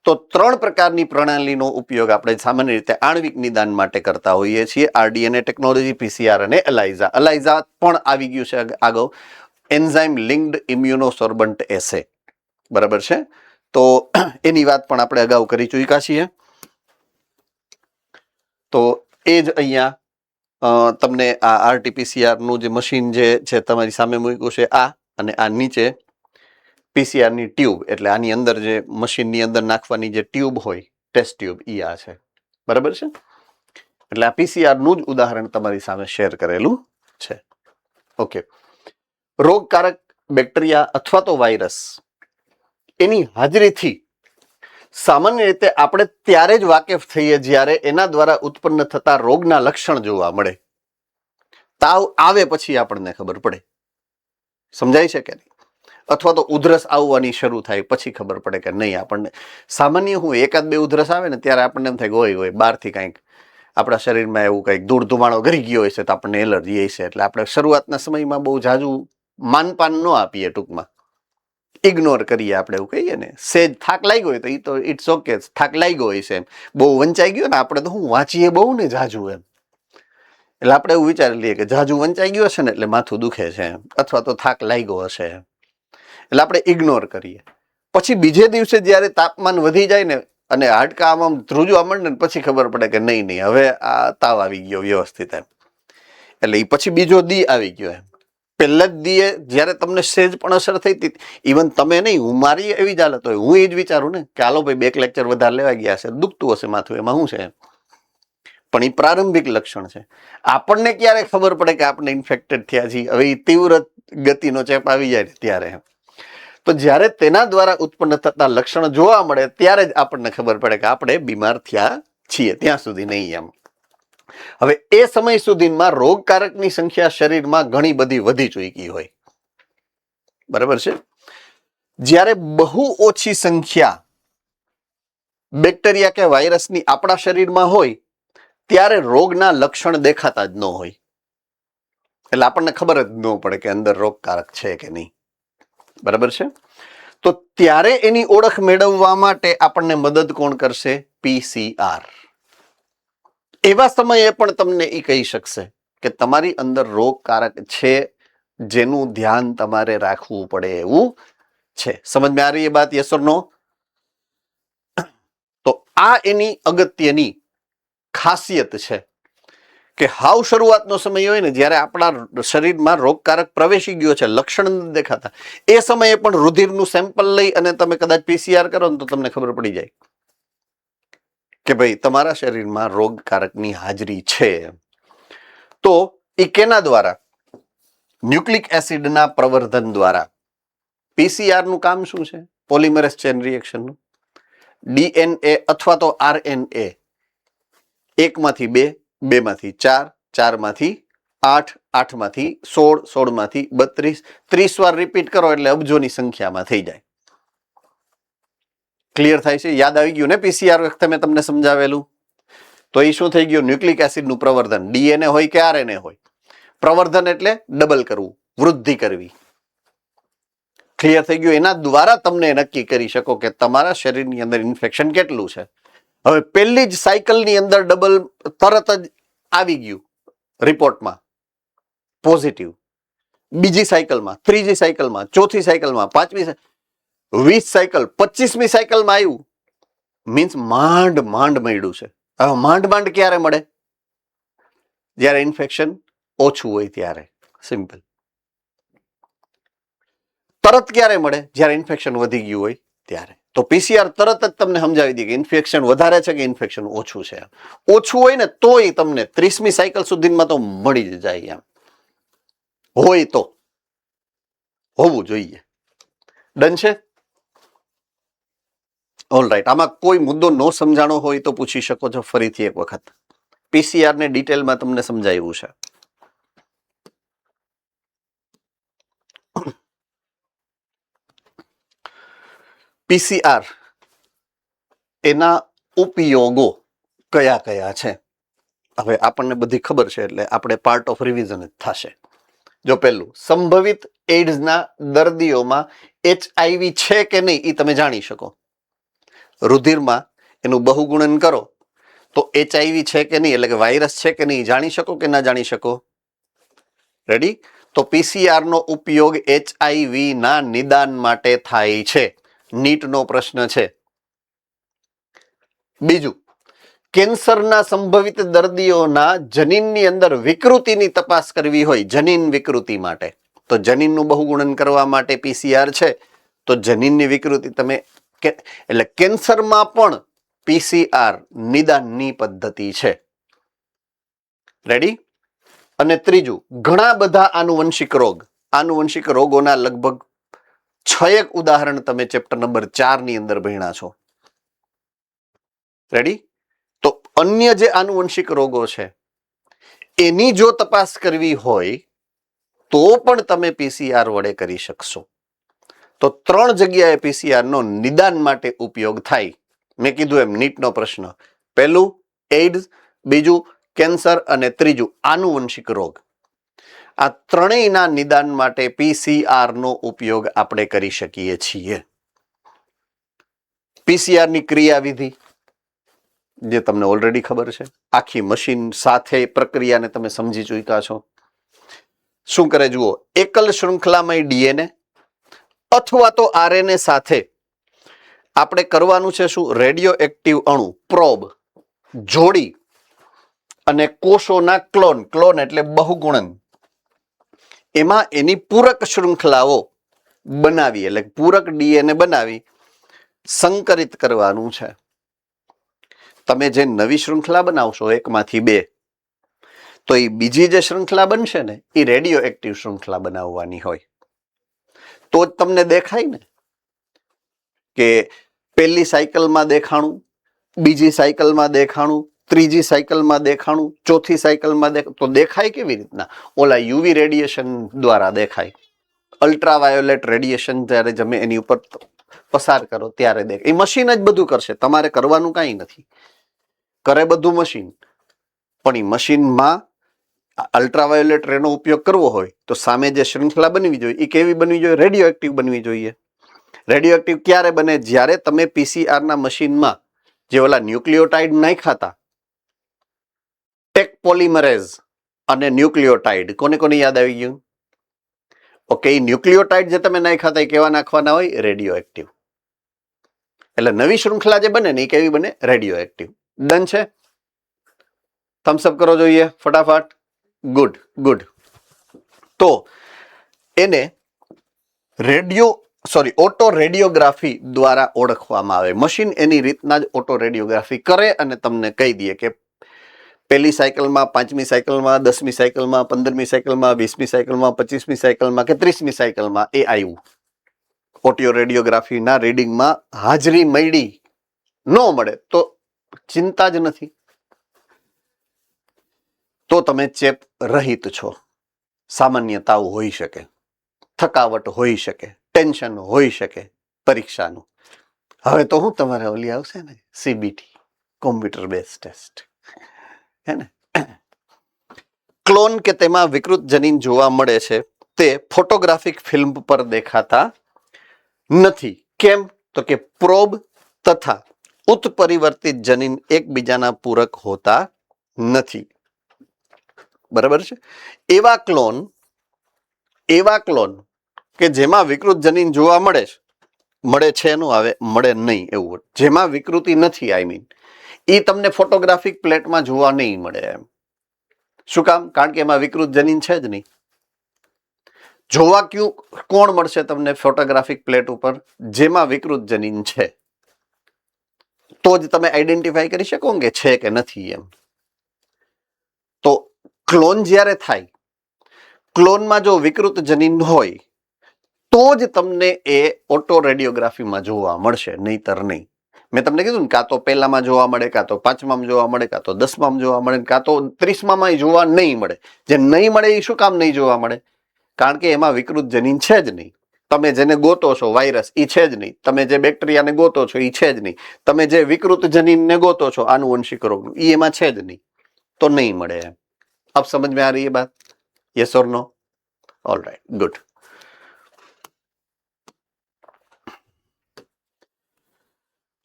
તો 3 પ્રકારની પ્રણાલીનો ઉપયોગ આપણે સામાન્ય રીતે આણ્વિક નિદાન માટે કરતા હોઈએ છીએ. આરડીએનએ ટેકનોલોજી, પીસીઆર અને અલાઇઝા. અલાઇઝા પણ આવી ગયું છે આગળ, એન્ઝાઇમ લિંક્ડ ઇમ્યુનોસોર્બન્ટ એસે. બરાબર છે? તો એની વાત પણ આપણે અગાઉ કરી ચૂક્યા છીએ. તો એ જ અહીંયા તમને આ આરટીપીસીઆર નું જે મશીન જે છે તમારી સામે મૂક્યું છે આ, અને આ નીચે પીસીઆર ની ટ્યુબ એટલે આની અંદર જે મશીનની અંદર નાખવાની જે ટ્યુબ હોય ટેસ્ટ ટ્યુબ ઈ આ છે, બરાબર છે. એટલે આ પીસીઆર નું જ ઉદાહરણ તમારી સામે શેર કરેલું છે. ઓકે, રોગકારક બેક્ટેરિયા અથવા તો વાયરસ એની હાજરીથી સામાન્ય રીતે આપણે ત્યારે જ વાકેફ થઈએ જ્યારે એના દ્વારા ઉત્પન્ન થતા રોગના લક્ષણ જોવા મળે. તાવ આવે પછી આપણને ખબર પડે, સમજાય છે કે નહીં? અથવા તો ઉધરસ આવવાની શરૂ થાય પછી ખબર પડે કે નહીં. આપણને સામાન્ય હું એકાદ બે ઉધરસ આવે ને ત્યારે આપણને એમ થાય કે હોય બહારથી કંઈક આપણા શરીરમાં એવું કંઈક ધૂળ ધુમાડો ગરી ગયો હોય છે તો આપણને એલર્જી હશે. એટલે આપણે શરૂઆતના સમયમાં બહુ જાજુ માનપાન ન આપીએ, ટૂંકમાં ઇગ્નોર કરીએ. આપણે એવું કહીએ ને, સેજ થાક લાગ્યો હોય તો એ તો ઇટ્સ ઓકે, થાક લાગ્યો હોય છે. એમ બહુ વંચાઈ ગયો ને આપણે તો હું વાંચીએ બહુ ને જાજુ એમ, એટલે આપણે એવું વિચારી લઈએ કે જાજુ વંચાઈ ગયો હશે ને એટલે માથું દુખે છે એમ, અથવા તો થાક લાગ્યો હશે એમ. એટલે આપણે ઇગ્નોર કરીએ. પછી બીજે દિવસે જ્યારે તાપમાન વધી જાય ને અને હાડકા આમ ધ્રુજવા માંડે ને પછી ખબર પડે કે નહીં હવે આ તાવ આવી ગયો વ્યવસ્થિત એમ. એટલે એ પછી બીજો દી આવી ગયો એમ. પહેલા જ દીએ જ્યારે તમને સેજ પણ અસર થઈ હતી, ઇવન તમે નહીં, હું મારી એવી જ હાલત હોય, હું એ જ વિચારું ને કે હાલો ભાઈ 2 લેક્ચર વધારે લેવા ગયા હશે, દુખતું હશે માથું, એમાં શું છે એમ. પણ એ પ્રારંભિક લક્ષણ છે. આપણને ક્યારે ખબર પડે કે આપણે ઇન્ફેક્ટેડ થયા છીએ? હવે એ તીવ્ર ગતિનો ચેપ આવી જાય ત્યારે. તો જ્યારે તેના દ્વારા ઉત્પન્ન થતા લક્ષણ જોવા મળે ત્યારે જ આપણને ખબર પડે કે આપણે બીમાર થયા છીએ, ત્યાં સુધી નહીં એમ. હવે એ સમય સુધીમાં રોગકારકની સંખ્યા શરીરમાં ઘણી બધી વધી ચૂકી હોય, બરાબર છે. જ્યારે બહુ ઓછી સંખ્યા બેક્ટેરિયા કે વાયરસની આપણા શરીરમાં હોય ત્યારે રોગના લક્ષણ દેખાતા જ ન હોય. એટલે આપણને ખબર જ ન પડે કે અંદર રોગકારક છે કે નહીં, બરાબર છે. તો ત્યારે એની ઓળખ મેળવવા માટે આપણને મદદ કોણ કરશે? પીસીઆર. એવા સમયે પણ તમને એ કહી શકશે કે તમારી અંદર રોગકારક છે, જેનું ધ્યાન તમારે રાખવું પડે એવું છે. સમજમાં આ રહી એ બાત? યસ ઓર નો? તો આ એની અગત્યની ખાસિયત છે કે હાવ શરૂઆતનો સમય હોય ને જ્યારે આપણા શરીરમાં રોગકારક પ્રવેશી ગયો છે, લક્ષણ નથી દેખાતા, એ સમયે પણ રુધિરનું સેમ્પલ લઈ અને તમે કદાચ પીસીઆર કરો ને તો તમને ખબર પડી જાય કે ભાઈ તમારા શરીરમાં રોગકારકની હાજરી છે. તો એ કેના દ્વારા? ન્યુક્લિક એસિડના પ્રવર્ધન દ્વારા. પીસીઆર નું કામ શું છે? Polymerase chain રિએક્શનનું. ડીએનએ અથવા તો આરએનએ 1 માંથી 2, 2 માંથી 4, 4 માંથી 8, 8 માંથી 16, 16 માંથી 32, 30 વાર રિપીટ કરો એટલે અબજોની સંખ્યામાં થઈ જાય. ક્લિયર થાય છે? યાદ આવી ગયું ને પીસીઆર વખતે મેં તમને સમજાવેલું? તો એ શું થઈ ગયું? ન્યુક્લિક એસિડનું પ્રવર્ધન. ડીએનએ હોય કે આરએનએ હોય, પ્રવર્ધન એટલે ડબલ કરવું, વૃદ્ધિ કરવી. ક્લિયર થઈ ગયું? એના દ્વારા તમને નક્કી કરી શકો કે તમારા શરીરની અંદર ઇન્ફેક્શન કેટલું છે. હવે પહેલી જ સાયકલની અંદર ડબલ તરત જ આવી ગયું રિપોર્ટમાં પોઝિટિવ, બીજી સાયકલમાં, ત્રીજી સાયકલમાં, ચોથી સાયકલમાં, 5મી, 20 સાયકલ, 25મી સાયકલમાં આવ્યું, મીન્સ માંડ માંડ મળ્યું છે. હવે માંડ માંડ ક્યારે મળે? જ્યારે ઇન્ફેક્શન ઓછું હોય ત્યારે. સિમ્પલ. તરત ક્યારે મળે? જ્યારે ઇન્ફેક્શન વધી ગયું હોય ત્યારે. તો પીસીઆર તરત જ તમને સમજાવી દે કે ઇન્ફેક્શન વધારે છે કે ઇન્ફેક્શન ઓછું છે. ઓછું હોય ને તોય તમને 30મી સાયકલ સુધીમાં તો મળી જ જાય એમ. હોય તો હોવું જોઈએ. ડન છે? All right. આમાં કોઈ મુદ્દો ન સમજાણો હોય તો પૂછી શકો છો ફરીથી એક વખત. પીસીઆર ને ડિટેલમાં તમને સમજાવ્યું છે. પીસીઆર એના ઉપયોગો કયા કયા છે? હવે આપણને બધી ખબર છે એટલે આપણે પાર્ટ ઓફ રિવિઝન જ થશે. જો પહેલું, સંભવિત એઇડ્સના દર્દીઓમાં HIV છે કે નહીં એ તમે જાણી શકો. રુધિરમાં એનું બહુગુણન કરો તો HIV છે કે નહીં, એટલે કે વાયરસ છે કે નહીં જાણી શકો કે ના જાણી શકો? રેડી? તો પીસીઆર નો ઉપયોગ HIV ના નિદાન માટે થાય છે. નીટનો પ્રશ્ન છે. બીજું, કેન્સરના સંભવિત દર્દીઓના જનીનની અંદર વિકૃતિની તપાસ કરવી હોય, જનીન વિકૃતિ માટે, તો જનીનનું બહુગુણન કરવા માટે પીસીઆર છે. તો જનીનની વિકૃતિ તમે એટલે કેન્સરમાં પણ PCR નિદાનની પદ્ધતિ છે. રેડી? અને ત્રીજું, ઘણા બધા આનુવંશિક રોગોના લગભગ 6 ઉદાહરણ તમે ચેપ્ટર નંબર 4 ની અંદર ભણ્યા છો. રેડી? તો અન્ય જે આનુવંશિક રોગો છે એની જો તપાસ કરવી હોય તો પણ તમે PCR વડે કરી શકશો. તો 3 જગ્યાએ PCR નો નિદાન માટે ઉપયોગ થાય. મેં કીધું એમ નીટનો પ્રશ્ન. પહેલું એઇડ્સ, બીજું કેન્સર અને ત્રીજું આનુવંશિક રોગ. આ ત્રણેયના નિદાન માટે PCR નો ઉપયોગ આપણે કરી શકીએ છીએ. PCR ની ક્રિયાવિધિ જે તમને ઓલરેડી ખબર છે. આખી મશીન સાથે પ્રક્રિયાને તમે સમજી ચૂક્યા છો. શું કરે જુઓ, એકલ શૃંખલામય DNA અથવા તો RNA સાથે આપણે કરવાનું છે શું, રેડિયો એક્ટિવ અણુ પ્રોબ જોડી અને કોષોના ક્લોન એટલે બહુગુણન, એમાં એની પૂરક શૃંખલાઓ બનાવી એટલે પૂરક DNA બનાવી સંકરિત કરવાનું છે. તમે જે નવી શૃંખલા બનાવશો એકમાંથી 2, તો એ બીજી જે શૃંખલા બનશે ને એ રેડિયો એક્ટિવ શૃંખલા બનાવવાની હોય. તો જ તમને દેખાય ને કે પહેલી સાયકલમાં દેખાણું, બીજી સાયકલમાં દેખાણું, ત્રીજી સાયકલમાં દેખાણું, ચોથી સાયકલમાં તો દેખાય કેવી રીતના? ઓલા યુવી રેડિયેશન દ્વારા દેખાય. અલ્ટ્રાવાયોલેટ રેડિયેશન જ્યારે તમે એની ઉપર પસાર કરો ત્યારે દેખાય. એ મશીન જ બધું કરશે, તમારે કરવાનું કાંઈ નથી. કરે બધું મશીન. પણ એ મશીનમાં અલ્ટ્રાવાયોલેટ રેનો ઉપયોગ કરવો હોય તો સામે જે શૃંખલા બનવી જોઈએ એ કેવી બનવી જોઈએ? રેડિયો એક્ટિવ બનવી જોઈએ. રેડિયો એક્ટિવ ક્યારે બને? જ્યારે તમે PCR ના મશીનમાં જે ઓલા ન્યુક્લિયોટાઇડ નાખ્યા હતા, ટેક પોલિમરેઝ અને ન્યુક્લિયોટાઇડ, કોને યાદ આવી ગયું? ઓકે, એ ન્યુક્લિયોટાઇડ જે તમે નાખ્યા હતા એ કેવા નાખવાના હોય? Radio active. એટલે નવી શૃંખલા જે બને ને એ કેવી બને? Radio active. ડન છે? થમ્સઅપ કરો જોઈએ ફટાફટ. ગુડ. તો એને ઓટો રેડિયોગ્રાફી દ્વારા ઓળખવામાં આવે. મશીન એની રીતના જ ઓટો રેડિયોગ્રાફી કરે અને તમને કહી દે કે પહેલી સાયકલમાં, 5મી સાયકલમાં, 10મી સાયકલમાં, 15મી સાયકલમાં, 20મી સાયકલમાં, 25મી સાયકલમાં કે 30મી સાયકલમાં એ આવ્યું. ઓટો રેડિયોગ્રાફીના રીડિંગમાં હાજરી મળી ન મળે તો ચિંતા જ નથી. તો તમે ચેપ રહિત છો. સામાન્ય તાવ હોઈ શકે, થકાવટ હોઈ શકે, ટેન્શન હોઈ શકે પરીક્ષાનું. હવે તો હું તમારે ઓલી આવશે ને CBT, કોમ્પ્યુટર બેઝ ટેસ્ટ, હે ને? ક્લોન કે તેમાં વિકૃત જનીન જોવા મળે છે તે ફોટોગ્રાફિક ફિલ્મ પર દેખાતા નથી. કેમ? તો કે પ્રોબ તથા ઉત્પરિવર્તિત જનીન એકબીજાના પૂરક હોતા નથી. બરાબર છે? એવા ક્લોન કે જેમાં વિકૃત જનીન જોવા મળે છે નું આવે, મળે નહીં એવું, જેમાં વિકૃતિ નથી, એ તમને ફોટોગ્રાફિક પ્લેટમાં જોવા નહીં મળે. એમ શું કામ? કારણ કે એમાં વિકૃત જનીન છે જ નહીં. જોવા કોણ મળશે તમને ફોટોગ્રાફિક પ્લેટ ઉપર? જેમાં વિકૃત જનીન છે. તો જ તમે આઈડેન્ટિફાઈ કરી શકો કે છે કે નથી એમ. તો ક્લોન જ્યારે થાય, ક્લોનમાં જો વિકૃત જનીન હોય તો જ તમને એ ઓટો રેડિયોગ્રાફીમાં જોવા મળશે, નહીતર નહીં. મેં તમને કીધું ને, કાં તો પહેલામાં જોવા મળે, કાં તો 5માં જોવા મળે, કાં તો 10માં જોવા મળે, કાં તો 30માં જોવા નહીં મળે. જે નહીં મળે એ શું કામ નહીં જોવા મળે? કારણ કે એમાં વિકૃત જનીન છે જ નહીં. તમે જેને ગોતો છો વાયરસ, એ છે જ નહીં. તમે જે બેક્ટેરિયાને ગોતો છો એ છે જ નહીં. તમે જે વિકૃત જનીનને ગોતો છો આનુવંશિક રોગનું, એ એમાં છે જ નહીં. તો નહીં મળે એમ. अब समझ में आ रही है बात? यस और नो? All right, good.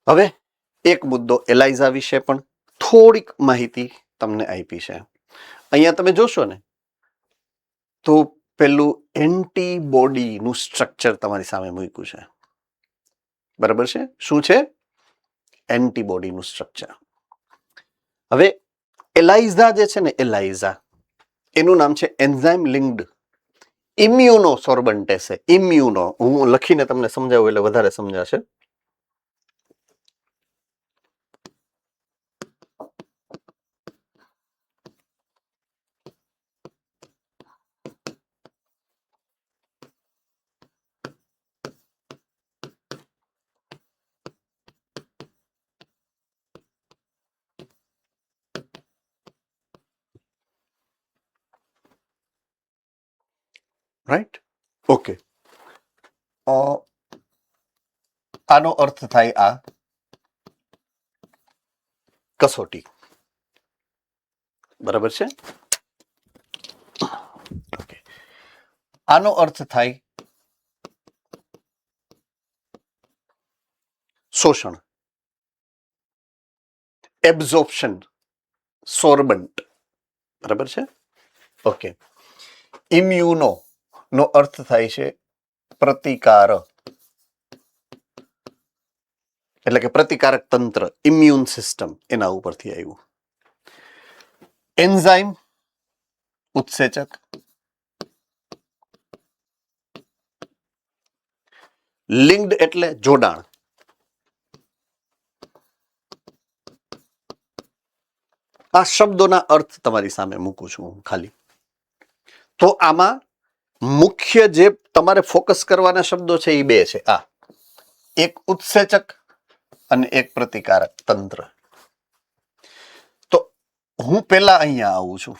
હવે એક મુદ્દો એલાઇઝા વિશે પણ થોડીક માહિતી તમને આપી છે. અહીંયા તમે જોશો ને તો પેલું એન્ટીબોડીનું સ્ટ્રક્ચર તમારી સામે મૂક્યું છે. બરાબર છે? શું છે? એન્ટીબોડીનું સ્ટ્રક્ચર. હવે એલાઇઝા જે છે ને, એનું નામ છે એન્ઝાઇમ લિંક્ડ ઇમ્યુનો સોર્બન્ટેસે, ઇમ્યુનો, હું લખીને તમને સમજાવું એટલે વધારે સમજાશે. Right, okay. આનો અર્થ થાય આ કસોટી, બરાબર છે. ઓકે, આનો અર્થ થાય શોષણ, એબ્ઝોર્પ્શન, સોર્બન્ટ, બરાબર છે. ઓકે, ઇમ્યુનો નો અર્થ થાય છે પ્રતિકાર, એટલે કે પ્રતિકારક તંત્ર, ઇમ્યુન સિસ્ટમ, એના ઉપરથી આવ્યું. એન્ઝાઇમ ઉત્સેચક, લિંક્ડ એટલે જોડાણ, આ શબ્દોના અર્થ તમારી સામે મૂકું છું હું ખાલી. તો આમાં મુખ્ય જે તમારે ફોકસ કરવાના શબ્દો છે એ બે છે. આ એક ઉત્સેચક અને એક પ્રતિકારક તંત્ર. તો હું પેલા અહીંયા આવું છું.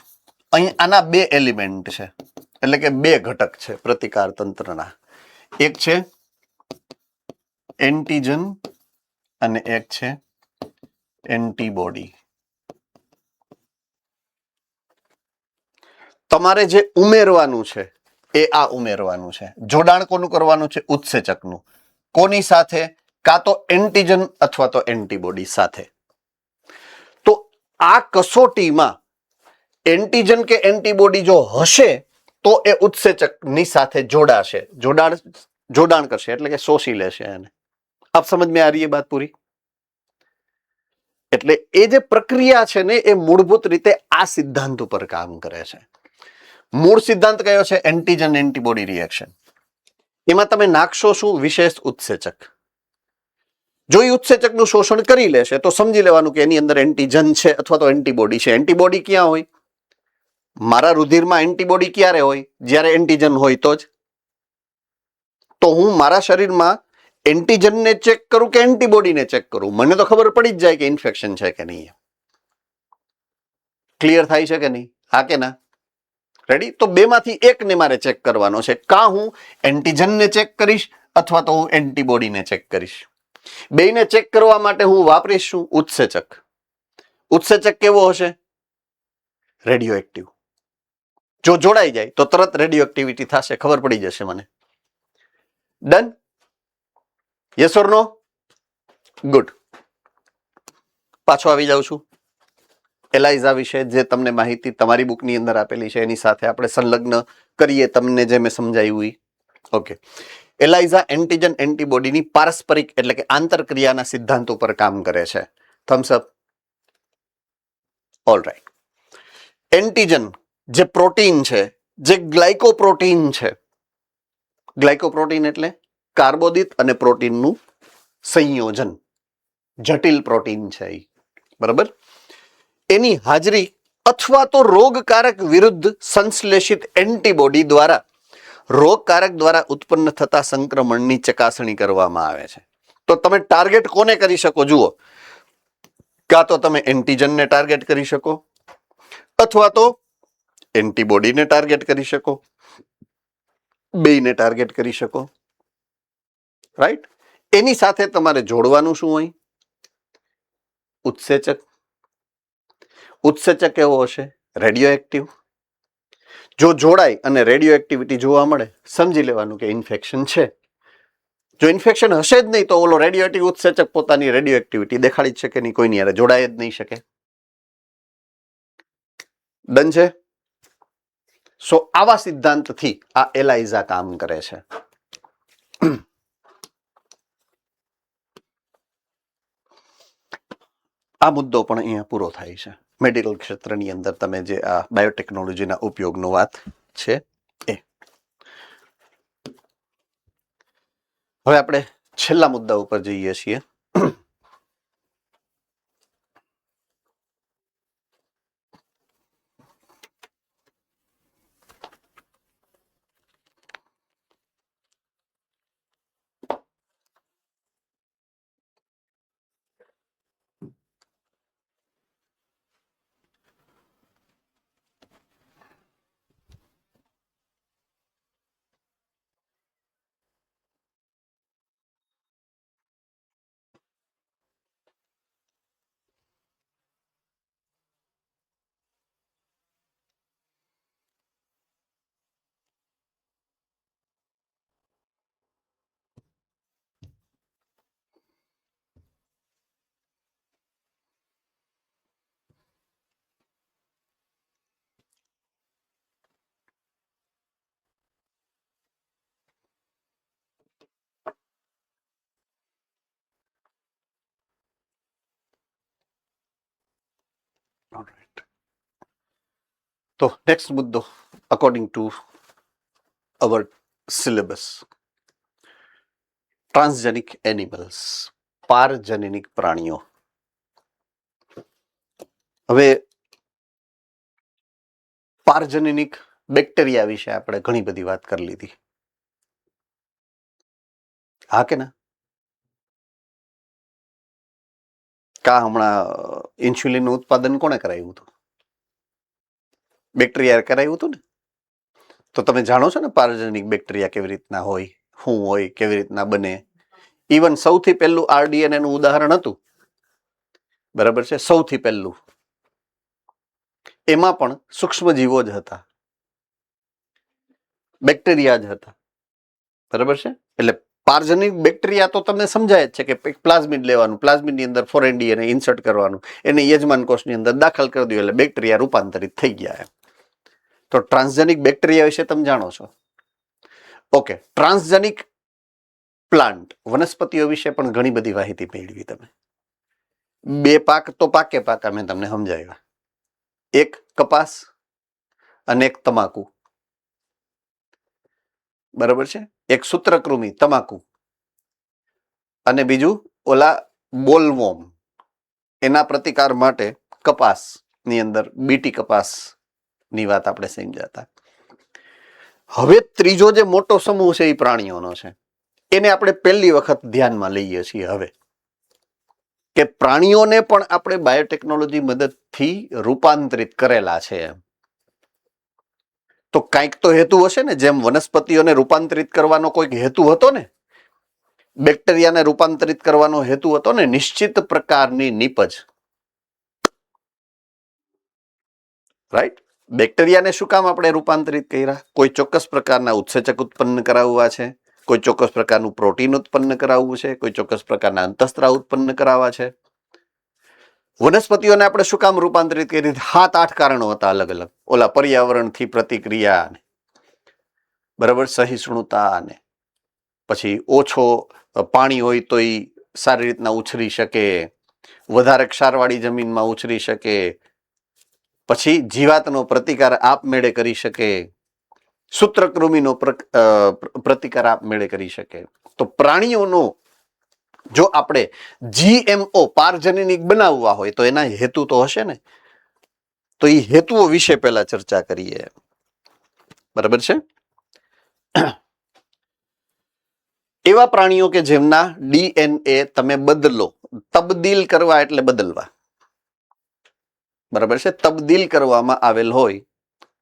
અહીં આના બે એલિમેન્ટ છે, એટલે કે બે ઘટક છે પ્રતિકાર તંત્રના. એક છે એન્ટીજન અને એક છે એન્ટીબોડી. તમારે જે ઉમેરવાનું છે એ આ ઉમેરવાનું છે. જોડાણ કોનું કરવાનું છે? ઉત્સેચકનું. કોની સાથે? કાં તો એન્ટીજન અથવા તો એન્ટીબોડી સાથે. તો આ કસોટીમાં એન્ટીજન કે એન્ટીબોડી જો હશે તો એ ઉત્સેચકની સાથે જોડાશે, જોડાણ કરશે, એટલે કે શોષી લેશે એને. આપ સમજ में आ रही है बात पूरी? એટલે એ જે પ્રક્રિયા છે ને એ મૂળભૂત રીતે આ સિદ્ધાંત ઉપર કામ કરે છે. મૂળ સિદ્ધાંત કયો છે? Antigen antibody reaction. એમાં તમે નાખશો શું? વિશેષ ઉત્સેચક. જો એ ઉત્સેચકનું શોષણ કરી લેશે તો સમજી લેવાનું કે એની અંદર એન્ટીજન છે અથવા તો એન્ટીબોડી છે. એન્ટીબોડી ક્યાં હોય? મારા રુધિરમાં એન્ટીબોડી ક્યારે હોય? જ્યારે એન્ટીજન હોય તો જ. તો હું મારા શરીરમાં એન્ટીજનને ચેક કરું કે એન્ટીબોડીને ચેક કરું? મને તો ખબર પડી જ જાય કે ઇન્ફેક્શન છે કે નહીં. ક્લિયર થાય છે કે નહીં? હા કે ના? રેડી? તો બેમાંથી એકને મારે ચેક કરવાનો છે. કાં હું એન્ટીજનને ચેક કરીશ અથવા તો હું એન્ટીબોડીને ચેક કરીશ. બેયને ચેક કરવા માટે હું વાપરીશ શું? ઉત્સેચક. ઉત્સેચક કેવો હશે? Radio active. જો જોડાઈ જાય તો તરત રેડિયો એક્ટિવિટી થશે, ખબર પડી જશે મને. Done? Yes or no? Good. પાછો આવી જાઉં છું એલાઇઝા વિશે. જે તમને માહિતી તમારી બુકની અંદર આપેલી છે એની સાથે આપણે સંલગ્ન કરીએ, તમને જે મેં સમજાવ્યું. ઓકે, એલાઇઝા એન્ટીજન એન્ટીબોડીની પારસ્પરિક એટલે કે આંતરક્રિયાના સિદ્ધાંત ઉપર કામ કરે છે. Thums up. All right. Antigen જે પ્રોટીન છે, જે ગ્લાયકોપ્રોટીન છે. ગ્લાયકોપ્રોટીન એટલે કાર્બોદિત અને પ્રોટીનનું સંયોજન, જટિલ પ્રોટીન છે એ, બરાબર. એની હાજરી અથવા તો રોગકારક વિરુદ્ધ સંશ્લેષિત એન્ટીબોડી દ્વારા રોગકારક દ્વારા ઉત્પન્ન થતા સંક્રમણની ચકાસણી કરવામાં આવે છે. તો તમે ટાર્ગેટ કોને કરી શકો? જુઓ, કાં તો તમે એન્ટીજનને ટાર્ગેટ કરી શકો અથવા તો એન્ટીબોડીને ટાર્ગેટ કરી શકો, બેયને ટાર્ગેટ કરી શકો. રાઈટ? એની સાથે તમારે જોડવાનું શું હોય? ઉત્સેચક. ઉત્સેચક કેવો હશે? Radio active. જો જોડાય અને રેડિયો એક્ટિવિટી જોવા મળે, સમજી લેવાનું કે ઇન્ફેક્શન છે. જો ઇન્ફેક્શન હશે જ નહીં તો ઓલો રેડિયો એક્ટિવ ઉત્સેચક પોતાની રેડિયો એક્ટિવિટી દેખાડી જ શકે નહીં, કોઈની હારે જોડાય જ નહીં શકે. ડન છે? સો આવા સિદ્ધાંતથી આ એલાઇઝા કામ કરે છે. આ મુદ્દો પણ અહીંયા પૂરો થાય છે. મેડિકલ ક્ષેત્રની અંદર તમે જે આ બાયોટેકનોલોજીના ઉપયોગનો વાત છે એ. હવે આપણે છેલ્લા મુદ્દા ઉપર જઈએ છીએ. તો નેક્સ્ટ મુદ્દો, according to our syllabus, transgenic animals, પારજનનિક પ્રાણીઓ. હવે પારજનનિક બેક્ટેરિયા વિશે આપણે ઘણી બધી વાત કરી લીધી, હા કે ના? કા હમણાં ઇન્સ્યુલિનનું ઉત્પાદન કોણે કરાવ્યું હતું? બેક્ટેરિયા કરાવ્યું હતું ને. તો તમે જાણો છો ને પારજનનિક બેક્ટેરિયા કેવી રીતના હોય, શું હોય, કેવી રીતના બને. ઇવન સૌથી પહેલું RDNA નું ઉદાહરણ હતું, બરાબર છે, સૌથી પહેલું. એમાં પણ સૂક્ષ્મ જીવો જ હતા, બેક્ટેરિયા જ હતા, બરાબર છે. એટલે પારજનનિક બેક્ટેરિયા તો તમને સમજાય જ છે કે પ્લાઝમિડ લેવાનું, પ્લાઝમિડની અંદર ફોરેન DNA ઇન્સર્ટ કરવાનું, એને યજમાન કોષની અંદર દાખલ કરી દો એટલે બેક્ટેરિયા રૂપાંતરિત થઈ ગયા એમ. તો ટ્રાન્સજેનિક બેક્ટેરિયા વિશે તમે જાણો છો. ઓકે, ટ્રાન્સજેનિક પ્લાન્ટ, વનસ્પતિઓ વિશે પણ ઘણી બધી માહિતી મેળવી તમે. બે પાક તો પાકે પાકા મેં તમને સમજાવ્યા, એક કપાસ અને એક તમાકુ, બરાબર છે. એક સૂત્રકૃમિ તમાકુ અને બીજું ઓલા બોલવોર્મ, એના પ્રતિકાર માટે કપાસ ની અંદર બીટી કપાસ ની વાત આપણે સમજાતા. હવે ત્રીજો જે મોટો સમૂહ છે એ પ્રાણીઓનો છે, એને આપણે પહેલી વખત ધ્યાનમાં લઈએ છીએ હવે, કે પ્રાણીઓને પણ આપણે બાયોટેકનોલોજી મદદથી રૂપાંતરિત કરેલા છે. તો કંઈક તો હેતુ હશે ને, જેમ વનસ્પતિઓને રૂપાંતરિત કરવાનો કોઈક હેતુ હતો ને, બેક્ટેરિયાને રૂપાંતરિત કરવાનો હેતુ હતો ને, નિશ્ચિત પ્રકારની નીપજ, રાઈટ. બેક્ટેરિયાને શું કામ આપણે રૂપાંતરિત કર્યા? કોઈ ચોક્કસ પ્રકારના ઉત્સેચક ઉત્પન્ન કરાવવા છે, કોઈ ચોક્કસ પ્રકારનું પ્રોટીન ઉત્પન્ન કરાવવું છે, કોઈ ચોક્કસ પ્રકારના અંતઃસ્ત્રાવ ઉત્પન્ન કરાવવા છે. વનસ્પતિઓને આપણે શું કામ રૂપાંતરિત કરી? 7-8 કારણો હતા અલગ અલગ. ઓલા પર્યાવરણથી પ્રતિક્રિયા, બરાબર, સહિષ્ણુતા, ને પછી ઓછો પાણી હોય તો એ સારી રીતના ઉછરી શકે, વધારે ક્ષારવાળી જમીનમાં ઉછરી શકે, પછી જીવાતનો પ્રતિકાર આપમેળે કરી શકે, સૂત્રકૃમિનો પ્રતિકાર આપમેળે કરી શકે. તો પ્રાણીઓનો જો આપણે GMO પારજનનિક બનાવવા હોય તો એના હેતુ તો હશે ને. તો એ હેતુઓ વિશે પહેલા ચર્ચા કરીએ, બરાબર છે. એવા પ્રાણીઓ કે જેમના DNA તમે બદલો, તબદીલ કરવા એટલે બદલવા, બરાબર છે, તબદીલ કરવામાં આવેલ હોય,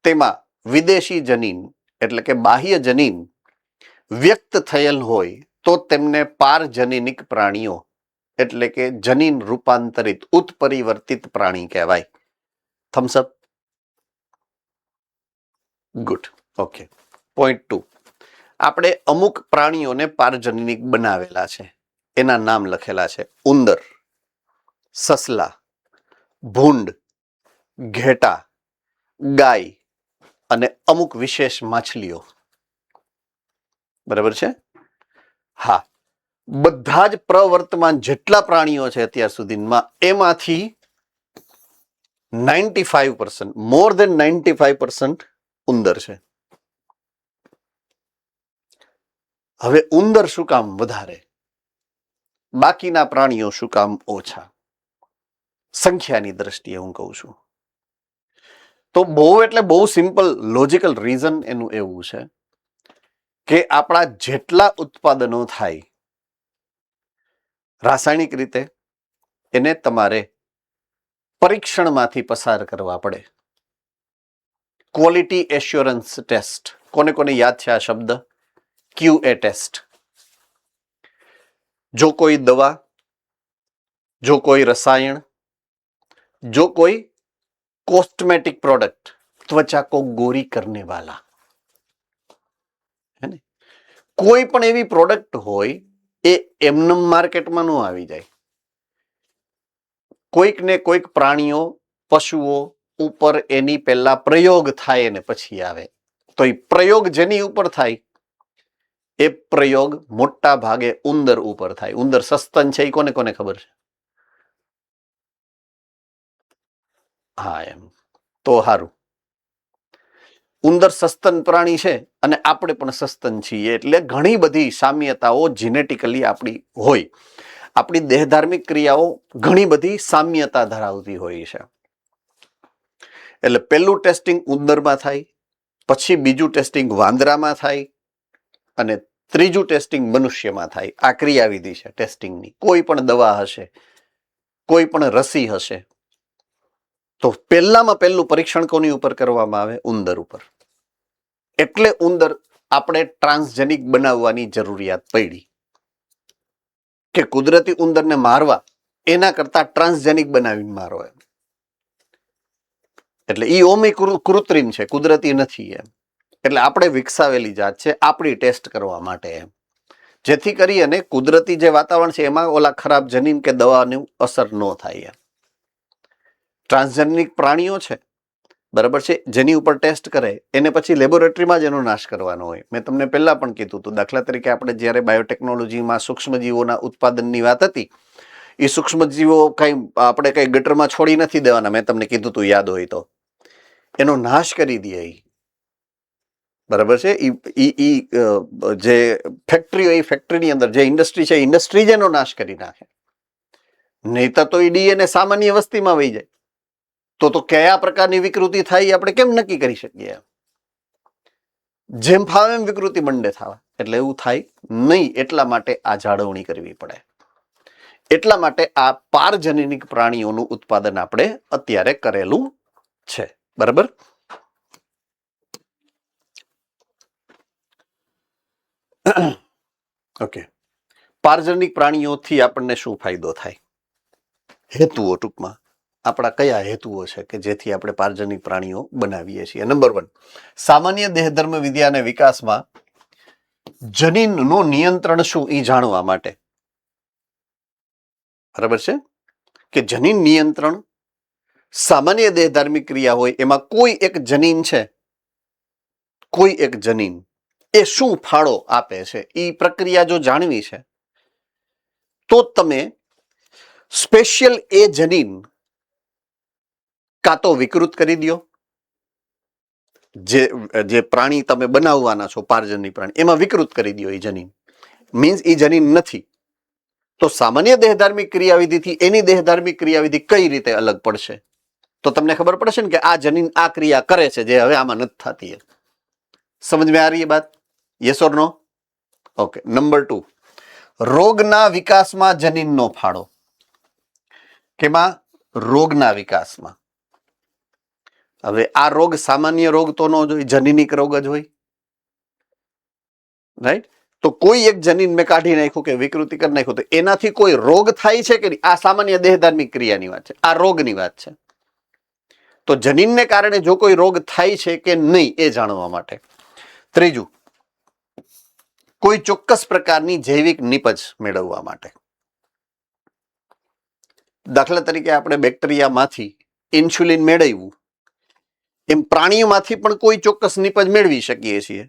તેમાં વિદેશી જનીન એટલે કે બાહ્ય જનીન વ્યક્ત થયેલ હોય તો તેમને પારજનનિક પ્રાણીઓ એટલે કે જનીન રૂપાંતરિત ઉત્પરિવર્તિત પ્રાણી કહેવાય. Thums up. Good. Okay. Point 2, આપણે અમુક પ્રાણીઓને પારજનનિક બનાવેલા છે, એના નામ લખેલા છે: ઉંદર, સસલા, ભૂંડ, ઘેટા, ગાય અને અમુક વિશેષ માછલીઓ, બરાબર છે. હા, બધા જ પ્રવર્તમાન જેટલા પ્રાણીઓ છે અત્યાર સુધીમાં, એમાંથી 95%, મોર દેન 95% ઉંદર છે. હવે ઉંદર શું કામ વધારે, બાકીના પ્રાણીઓ શું કામ ઓછા? સંખ્યાની દ્રષ્ટિએ હું કહું છું. તો બહુ એટલે બહુ સિમ્પલ લોજિકલ રીઝન એનું એવું છે કે આપણા જેટલા ઉત્પાદનો થાય રાસાયણિક રીતે એને તમારે પરીક્ષણમાંથી પસાર કરવા પડે. Quality assurance test. કોને કોને યાદ છે આ શબ્દ? QA test. જો કોઈ દવા, જો કોઈ રસાયણ, જો કોઈ कॉस्मेटिक प्रोडक्ट, त्वचा को गोरी करने वाला, है ने, कोई पण एवी प्रोडक्ट होय ए एमनम मार्केटમાં નો આવી જાય. કોઈક ને કોઈક પ્રાણીઓ, પશુઓ ઉપર એની પહેલા પ્રયોગ થાય ને પછી આવે. તો એ પ્રયોગ જેની ઉપર થાય એ પ્રયોગ મોટા ભાગે ઉંદર ઉપર થાય. ઉંદર સસ્તન છે એ કોને કોને ખબર છે? હા, એમ તો સારું. ઉંદર સસ્તન પ્રાણી છે અને આપણે પણ સસ્તન છીએ, એટલે ઘણી બધી સામ્યતાઓ જીનેટિકલી આપણી હોય. આપણી દેહધાર્મિક ક્રિયાઓ ઘણી બધી સામ્યતા ધરાવતી હોય છે. એટલે પહેલું ટેસ્ટિંગ ઉંદરમાં થાય, પછી બીજું ટેસ્ટિંગ વાંદરામાં થાય અને ત્રીજું ટેસ્ટિંગ મનુષ્યમાં થાય. આ ક્રિયાવિધિ છે ટેસ્ટિંગની. કોઈ પણ દવા હશે, કોઈ પણ રસી હશે, તો પહેલામાં પહેલું પરીક્ષણ કોની ઉપર કરવામાં આવે? ઉંદર ઉપર. એટલે ઉંદર આપણે ટ્રાન્સજેનિક બનાવવાની જરૂરિયાત પડી કે કુદરતી ઉંદરને મારવા એના કરતા ટ્રાન્સજેનિક બનાવીને મારો એમ. એટલે ઈ ઓમી કૃત્રિમ છે, કુદરતી નથી એમ. એટલે આપણે વિકસાવેલી જાત છે આપણી ટેસ્ટ કરવા માટે એમ. જેથી કરી અને કુદરતી જે વાતાવરણ છે એમાં ઓલા ખરાબ જનીન કે દવાની અસર ન થાય એમ. ટ્રાન્સજેનિક પ્રાણીઓ છે, બરાબર છે, જેની ઉપર ટેસ્ટ કરે એને પછી લેબોરેટરીમાં જ એનો નાશ કરવાનો હોય. મેં તમને પહેલા પણ કીધું હતું. દાખલા તરીકે આપણે જ્યારે બાયોટેકનોલોજીમાં સૂક્ષ્મજીવોના ઉત્પાદનની વાત હતી, એ સૂક્ષ્મજીવો આપણે કઈ ગટરમાં છોડી નથી દેવાના. મેં તમને કીધું હતું, યાદ હોય તો. એનો નાશ કરી દે. બરાબર છે. જે ફેક્ટરી હોય, ફેક્ટરીની અંદર જે ઇન્ડસ્ટ્રી છે, ઇન્ડસ્ટ્રી જ એનો નાશ કરી નાખે. નહીતર તો એ ડીએનએ સામાન્ય વસ્તીમાં વહી જાય. તો કયા પ્રકારની વિકૃતિ થાય એ આપણે કેમ નક્કી કરી શકીએ? જેમ ફાવે એમ વિકૃતિ મંડે થવા. એટલે એવું થાય નહીં. એટલા માટે આ જાળવણી કરવી પડે. એટલા માટે આ પારજનનિક પ્રાણીઓનું ઉત્પાદન આપણે અત્યારે કરેલું છે. બરાબર. ઓકે. પારજનનિક પ્રાણીઓથી આપણને શું ફાયદો થાય? હેતુઓ ટૂંકમાં આપણા કયા હેતુઓ છે કે જેથી આપણે પારજનિક પ્રાણીઓ બનાવીએ છીએ? નંબર 1, સામાન્ય દેહધર્મ વિદ્યા અને વિકાસમાં જનીનનું નિયંત્રણ શું એ જાણવા માટે. બરાબર છે કે જનીન નિયંત્રણ સામાન્ય દેહધાર્મિક ક્રિયા હોય એમાં કોઈ એક જનીન છે, કોઈ એક જનીન એ શું ફાળો આપે છે એ પ્રક્રિયા જો જાણવી છે તો તમે સ્પેશિયલ એ જનીન કાં તો વિકૃત કરી દો. જે પ્રાણી તમે બનાવવાના છો, પારજનિક પ્રાણી, એમાં વિકૃત કરી દો. એ જનીન મીન્સ એ જનીન નથી. તો સામાન્ય દેહધાર્મિક ક્રિયાવિધિથી એની દેહધાર્મિક ક્રિયાવિધિ કઈ રીતે અલગ પડશે? તો તમને ખબર પડશે ને કે આ જનીન આ ક્રિયા કરે છે જે હવે આમાં નથી થતી. સમજ में आ रही है बात? यस और नो? ओके. नंबर 2, રોગના વિકાસમાં જનીનનો ફાળો. કેમાં? રોગના વિકાસમાં. હવે આ રોગ સામાન્ય રોગ તો ન હોય, જનીનિક રોગ જ હોય. રાઈટ? તો કોઈ એક જનીન મેં કાઢી નાખ્યું કે વિકૃતિ કરી નાખ્યું તો એનાથી કોઈ રોગ થાય છે કે નહીં? આ સામાન્ય દેહધાર્મિક ક્રિયાની વાત છે, આ રોગની વાત છે. તો જનીનને કારણે જો કોઈ રોગ થાય છે કે નહીં એ જાણવા માટે. ત્રીજું, કોઈ ચોક્કસ પ્રકારની જૈવિક નિપજ મેળવવા માટે. દાખલા તરીકે આપણે બેક્ટેરિયામાંથી ઇન્સ્યુલિન મેળવ્યું, એમ પ્રાણીઓમાંથી પણ કોઈ ચોક્કસ નિપજ મેળવી શકીએ છીએ.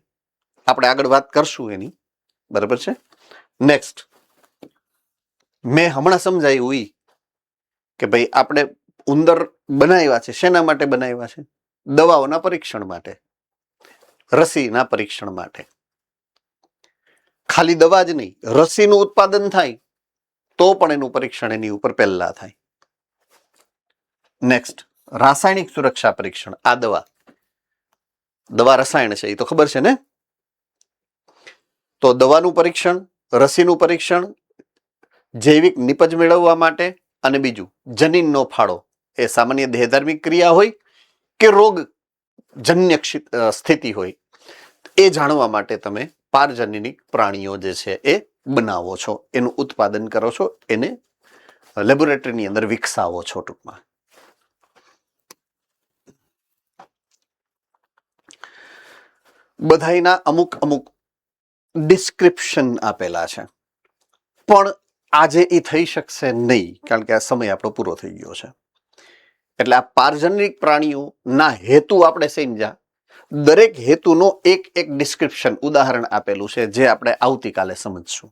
આપણે આગળ વાત કરશું એની. બરાબર છે. નેક્સ્ટ, મેં હમણાં સમજાયું કે ભાઈ આપણે ઉંદર બનાવ્યા છે. શેના માટે બનાવ્યા છે? દવાઓના પરીક્ષણ માટે, રસીના પરીક્ષણ માટે. ખાલી દવા જ નહીં, રસીનું ઉત્પાદન થાય તો પણ એનું પરીક્ષણ એની ઉપર પહેલા થાય. નેક્સ્ટ, રાસાયણિક સુરક્ષા પરીક્ષણ. આ દવા રસાયણ છે, એ તો ખબર છે ને. તો દવાનું પરીક્ષણ, રસીનું પરીક્ષણ, જૈવિક નિપજ મેળવવા માટે, અને બીજું જનીનનો ફાળો, એ સામાન્ય દેહધાર્મિક ક્રિયા હોય કે રોગજન્ય સ્થિતિ હોય, એ જાણવા માટે તમે પારજનનિક પ્રાણીઓ જે છે એ બનાવો છો, એનું ઉત્પાદન કરો છો, એને લેબોરેટરીની અંદર વિકસાવો છો ટૂંકમાં. બધાયના અમુક અમુક ડિસ્ક્રિપ્શન આપેલા છે, પણ આજે એ થઈ શકશે નહીં, કારણ કે આ સમય આપણો પૂરો થઈ ગયો છે. એટલે આ પારજનનિક પ્રાણીઓના હેતુ આપણે સમજ્યા. દરેક હેતુનો એક એક ડિસ્ક્રિપ્શન, ઉદાહરણ આપેલું છે, જે આપણે આવતીકાલે સમજશું.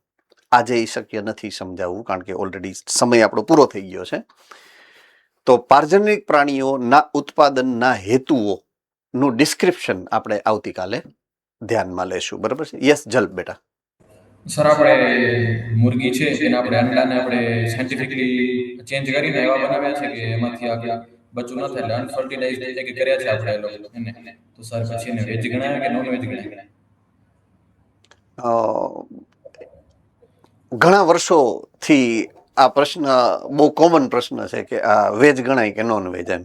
આજે એ શક્ય નથી સમજાવવું, કારણ કે ઓલરેડી સમય આપણો પૂરો થઈ ગયો છે. તો પારજનનિક પ્રાણીઓના ઉત્પાદનના હેતુઓનું ડિસ્ક્રિપ્શન આપણે આવતીકાલે ધ્યાનમાં લેશું. બરાબર છે? યસ જલ્પ બેટા. સર આપણે મુર્ગી છે એના આપણે અંડાને આપણે સાયન્ટિફિકલી ચેન્જ કરીને એવા બનાવ્યા છે કે એમાંથી આગળ બચ્ચું ન થાય, એટલે અનફર્ટિલાઇઝ્ડ એક કર્યા છે આપણે એ લોકો એને. તો સર પછી એને વેજ ગણાય કે નોન વેજ ગણાય? ઘણા વર્ષોથી આ પ્રશ્ન બહુ કોમન પ્રશ્ન છે કે આ વેજ ગણાય કે નોન વેજ, એમ.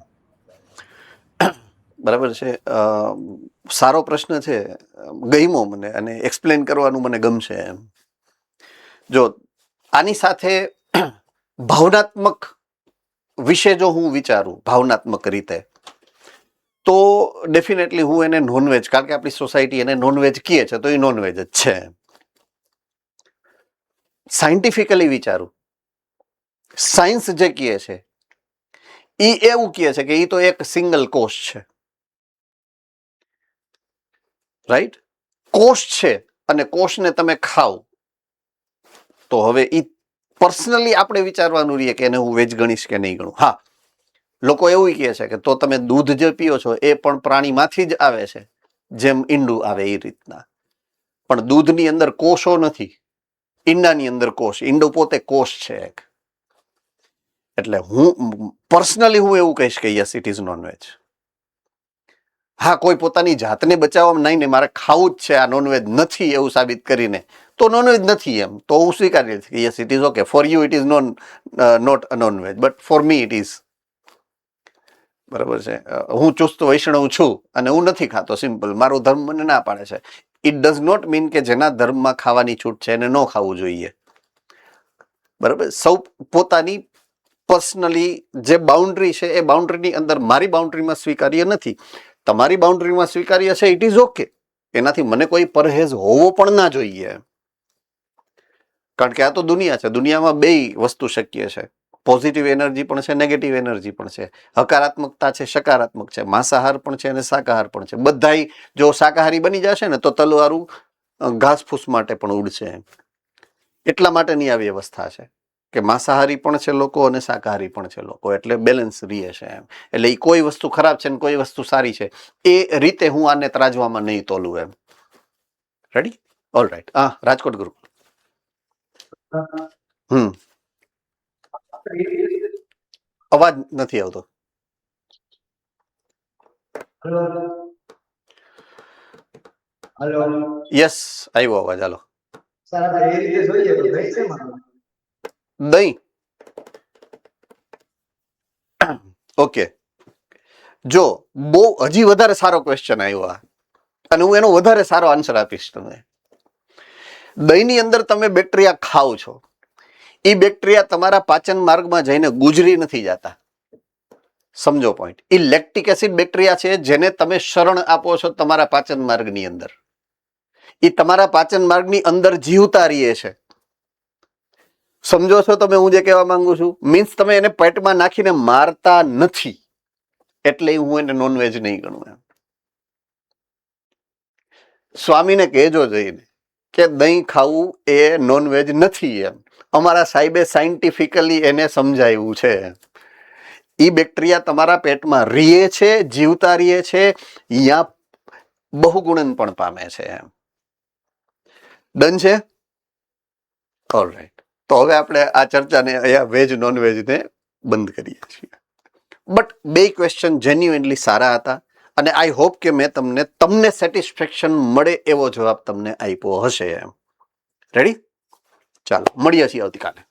બરાબર છે. સારો પ્રશ્ન છે, ગમ્યો મને, અને એક્સપ્લેન કરવાનું મને ગમશે એમ. જો આની સાથે ભાવનાત્મક વિશે જો હું વિચારું, ભાવનાત્મક રીતે, તો ડેફિનેટલી હું એને નોનવેજ, કારણ કે આપણી સોસાયટી એને નોનવેજ કહે છે, તો એ નોનવેજ જ છે. સાયન્ટિફિકલી વિચારું, સાયન્સ જે કહે છે એ એવું કહે છે કે એ તો એક સિંગલ કોષ છે. રાઈટ? કોષ છે, અને કોષને તમે ખાઓ, તો હવે એ પર્સનલી આપણે વિચારવાનું રહીએ કે એને હું વેજ ગણીશ કે નહીં ગણું. હા, લોકો એવું કહે છે કે તો તમે દૂધ જે પીઓ છો એ પણ પ્રાણીમાંથી જ આવે છે, જેમ ઈંડું આવે એ રીતના. પણ દૂધની અંદર કોષો નથી, ઈંડાની અંદર કોષ, ઈંડું પોતે કોષ છે એક. એટલે હું પર્સનલી એવું કહીશ કે યસ ઇટ ઇઝ નોનવેજ. હા, કોઈ પોતાની જાતને બચાવવા નહીં ને મારે ખાવું જ છે, આ નોનવેજ નથી એવું સાબિત કરીને, તો નોનવેજ નથી એમ, તો હું સ્વીકારી લઈશ કે yes it is okay. For you it is not a non veg, but for me it is. બરાબર છે? હું ચુસ્ત વૈષ્ણવ છું અને હું નથી ખાતો, સિમ્પલ. મારો ધર્મ મને ના પાડે છે. ઇટ ડઝ નોટ મીન કે જેના ધર્મમાં ખાવાની છૂટ છે એને ન ખાવું જોઈએ. બરાબર? સૌ પોતાની પર્સનલી જે બાઉન્ડ્રી છે એ બાઉન્ડ્રીની અંદર, મારી બાઉન્ડ્રીમાં સ્વીકાર્ય નથી, તમારી બાઉન્ડ્રીમાં સ્વીકાર્ય છે, ઇટ ઇઝ ઓકે. એનાથી મને કોઈ પરહેજ હોવો પણ ના જોઈએ, કારણ કે આ તો દુનિયા છે. દુનિયામાં બે વસ્તુ શક્ય છે, પોઝિટિવ એનર્જી પણ છે, નેગેટિવ એનર્જી પણ છે, હકારાત્મકતા છે, સકારાત્મક છે, માંસાહાર પણ છે અને શાકાહાર પણ છે. બધાય જો શાકાહારી બની જશે ને તો તલવારું ઘાસ ફૂસ માટે પણ ઉડશે. એટલા માટેની આ વ્યવસ્થા છે કે માંસાહારી પણ છે લોકો અને શાકાહારી પણ છે લોકો, એટલે બેલેન્સ રહે છે એમ. એટલે એ કોઈ વસ્તુ ખરાબ છે ને કોઈ વસ્તુ સારી છે એ રીતે હું આને ત્રાજવામાં નહીં તોલું એમ. Ready? All right. Rajkot group. અવાજ નથી આવતો. યસ, આવ્યો અવાજ. હાલો. દહીં. ઓકે, જો બહુ હજી વધારે સારો ક્વેશ્ચન આવ્યો અને હું એનો વધારે સારો આન્સર આપીશ તમને. દહીંની અંદર તમે બેક્ટેરિયા ખાઓ છો, એ બેક્ટેરિયા તમારા પાચન માર્ગમાં જઈને ગુજરી નથી જતા. સમજો પોઈન્ટ. એ લેક્ટિક એસિડ બેક્ટેરિયા છે જેને તમે શરણ આપો છો તમારા પાચન માર્ગની અંદર. એ તમારા પાચન માર્ગની અંદર જીવતા રહીએ છે. સમજો છો તમે હું જે કહેવા માંગુ છું? મીન્સ તમે એને પેટમાં નાખીને મારતા નથી, એટલે હું એને નોનવેજ નહીં ગણું એમ. સ્વામીને કહેજો જઈને કે દહીં ખાવું એ નોનવેજ નથી એમ. અમારા સાહેબે સાયન્ટિફિકલી એને સમજાવ્યું છે. એ બેક્ટેરિયા તમારા પેટમાં રહે છે, જીવતા રહે છે, અહીંયા બહુગુણન પણ પામે છે એમ. ડન છે? ઓલરાઈટ, તો હવે આપણે આ ચર્ચાને અહીંયા વેજ નોન વેજને બંધ કરીએ છીએ. બટ બે ક્વેશ્ચન જેન્યુઇનલી સારા હતા અને આઈ હોપ કે મેં તમને સેટિસ્ફેક્શન મળે એવો જવાબ તમને આપ્યો હશે એમ. રેડી? ચાલો મળીએ છીએ આવતીકાલે.